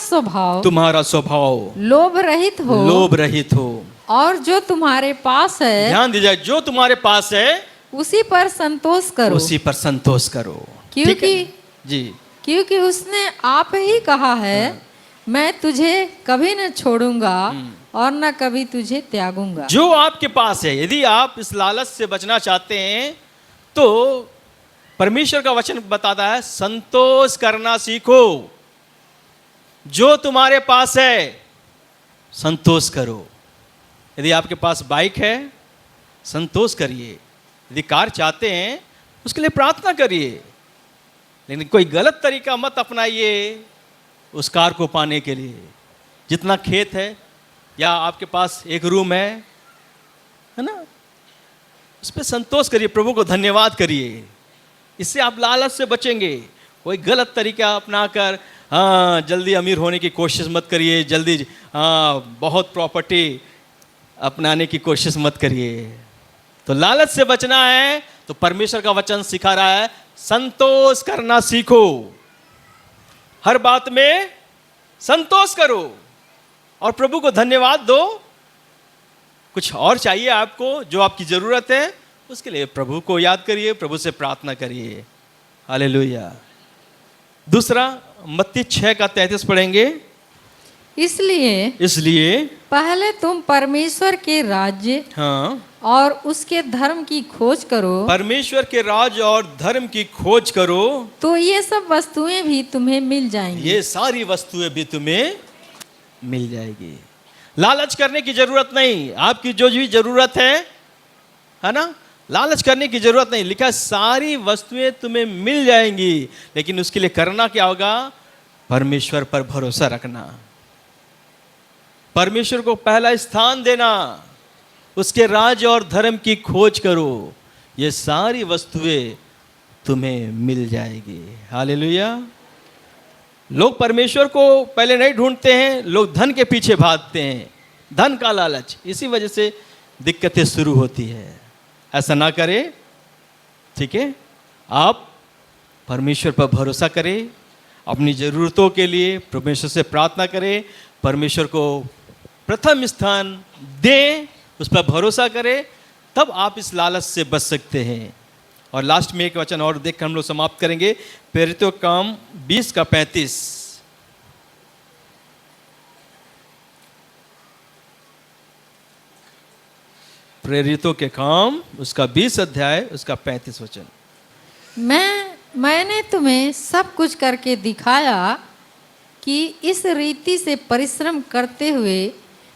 S2: स्वभाव लोभ रहित हो, और जो तुम्हारे पास है,
S1: ध्यान दीजिए, जो तुम्हारे पास है
S2: उसी पर संतोष करो,
S1: उसी पर संतोष करो।
S2: क्योंकि उसने आप ही कहा है, मैं तुझे कभी न छोड़ूंगा और न कभी तुझे त्यागूंगा।
S1: जो आपके पास है, यदि आप इस लालच से बचना चाहते हैं, तो परमेश्वर का वचन बताता है, संतोष करना सीखो। जो तुम्हारे पास है संतोष करो। यदि आपके पास बाइक है, संतोष करिए। यदि कार चाहते हैं, उसके लिए प्रार्थना करिए, लेकिन कोई गलत तरीका मत अपनाइए उस कार को पाने के लिए। जितना खेत है, या आपके पास एक रूम है, है ना, उस पर संतोष करिए, प्रभु को धन्यवाद करिए। इससे आप लालच से बचेंगे। कोई गलत तरीका अपनाकर हाँ जल्दी अमीर होने की कोशिश मत करिए, जल्दी हाँ बहुत प्रॉपर्टी अपनाने की कोशिश मत करिए। तो लालच से बचना है तो परमेश्वर का वचन सिखा रहा है, संतोष करना सीखो, हर बात में संतोष करो और प्रभु को धन्यवाद दो। कुछ और चाहिए आपको, जो आपकी जरूरत है, उसके लिए प्रभु को याद करिए, प्रभु से प्रार्थना करिए। हालेलुया। दूसरा मत्ती 6:33 पढ़ेंगे। इसलिए
S2: पहले तुम परमेश्वर के राज्य
S1: हाँ
S2: और उसके धर्म की खोज करो,
S1: परमेश्वर के राज और धर्म की खोज करो,
S2: तो ये सब वस्तुएं भी तुम्हें मिल जाएंगी।
S1: ये सारी वस्तुएं भी तुम्हें मिल जाएगी। लालच करने की जरूरत नहीं, आपकी जो भी जरूरत है ना, लालच करने की जरूरत नहीं। लिखा सारी वस्तुएं तुम्हें मिल जाएंगी, लेकिन उसके लिए करना क्या होगा? परमेश्वर पर भरोसा रखना, परमेश्वर को पहला स्थान देना, उसके राज और धर्म की खोज करो, ये सारी वस्तुएं तुम्हें मिल जाएगी। हालेलुया। लोग परमेश्वर को पहले नहीं ढूंढते हैं, लोग धन के पीछे भागते हैं, धन का लालच, इसी वजह से दिक्कतें शुरू होती है। ऐसा ना करें, ठीक है? आप परमेश्वर पर भरोसा करें, अपनी ज़रूरतों के लिए परमेश्वर से प्रार्थना करें, परमेश्वर को प्रथम स्थान दें, उस पर भरोसा करें, तब आप इस लालच से बच सकते हैं। और लास्ट में एक वचन और देख कर हम लोग समाप्त करेंगे, प्रेरितों के काम 20:35। प्रेरितों के काम उसका 20 अध्याय उसका 35 वचन।
S2: मैंने तुम्हें सब कुछ करके दिखाया कि इस रीति से परिश्रम करते हुए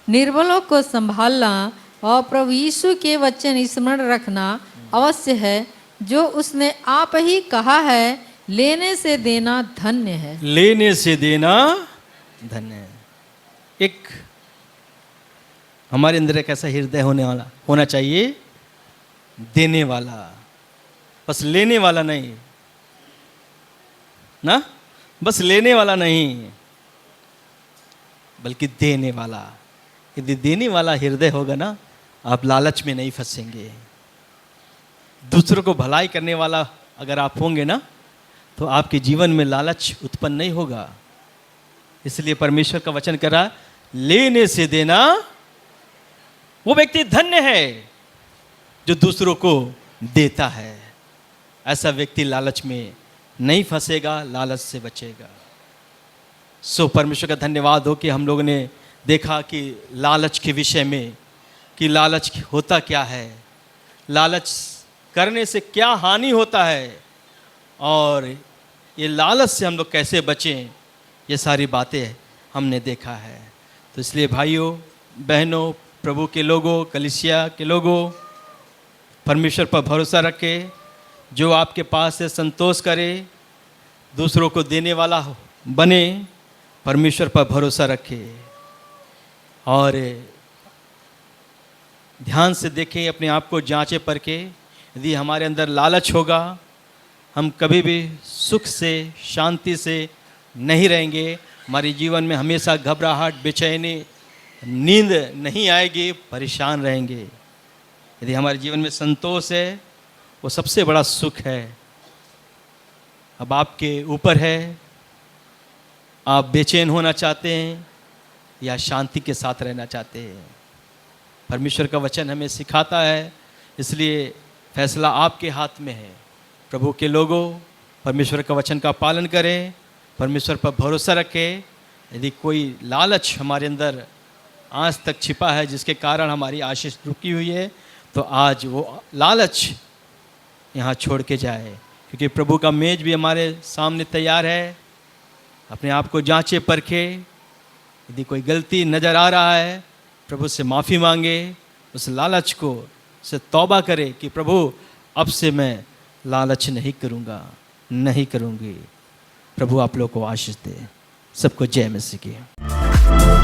S2: निर्बलों को संभालना और प्रभु यीशु के वचन स्मरण रखना अवश्य है, जो उसने आप ही कहा है, लेने से देना धन्य है।
S1: लेने से देना धन्य है। एक हमारे अंदर एक ऐसा हृदय होना चाहिए, देने वाला, बस लेने वाला नहीं ना, बस लेने वाला नहीं, बल्कि देने वाला। यदि देने वाला हृदय होगा ना, आप लालच में नहीं फंसेंगे। दूसरों को भलाई करने वाला अगर आप होंगे ना, तो आपके जीवन में लालच उत्पन्न नहीं होगा। इसलिए परमेश्वर का वचन कह रहा, लेने से देना, वो व्यक्ति धन्य है जो दूसरों को देता है। ऐसा व्यक्ति लालच में नहीं फंसेगा, लालच से बचेगा। सो परमेश्वर का धन्यवाद हो कि हम लोगों ने देखा कि लालच के विषय में, कि लालच होता क्या है, लालच करने से क्या हानि होता है, और ये लालच से हम लोग कैसे बचें, ये सारी बातें हमने देखा है। तो इसलिए भाइयों बहनों, प्रभु के लोगों, कलीसिया के लोगों, परमेश्वर पर भरोसा रखें, जो आपके पास है संतोष करे, दूसरों को देने वाला बने, परमेश्वर पर भरोसा रखें। और ध्यान से देखें, अपने आप को जांचें परखें। यदि हमारे अंदर लालच होगा, हम कभी भी सुख से, शांति से नहीं रहेंगे। हमारे जीवन में हमेशा घबराहट, बेचैनी, नींद नहीं आएगी, परेशान रहेंगे। यदि हमारे जीवन में संतोष है, वो सबसे बड़ा सुख है। अब आपके ऊपर है, आप बेचैन होना चाहते हैं या शांति के साथ रहना चाहते हैं। परमेश्वर का वचन हमें सिखाता है, इसलिए फैसला आपके हाथ में है। प्रभु के लोगों, परमेश्वर का वचन का पालन करें, परमेश्वर पर भरोसा रखें। यदि कोई लालच हमारे अंदर आज तक छिपा है, जिसके कारण हमारी आशीष रुकी हुई है, तो आज वो लालच यहाँ छोड़ के जाए, क्योंकि प्रभु का मेज भी हमारे सामने तैयार है। अपने आप को जांचे परखे, यदि कोई गलती नज़र आ रहा है, प्रभु से माफ़ी मांगे, उस लालच को से तौबा करे कि प्रभु अब से मैं लालच नहीं करूँगा, नहीं करूँगी। प्रभु आप लोग को आशीष दे। सबको जय मसीह की।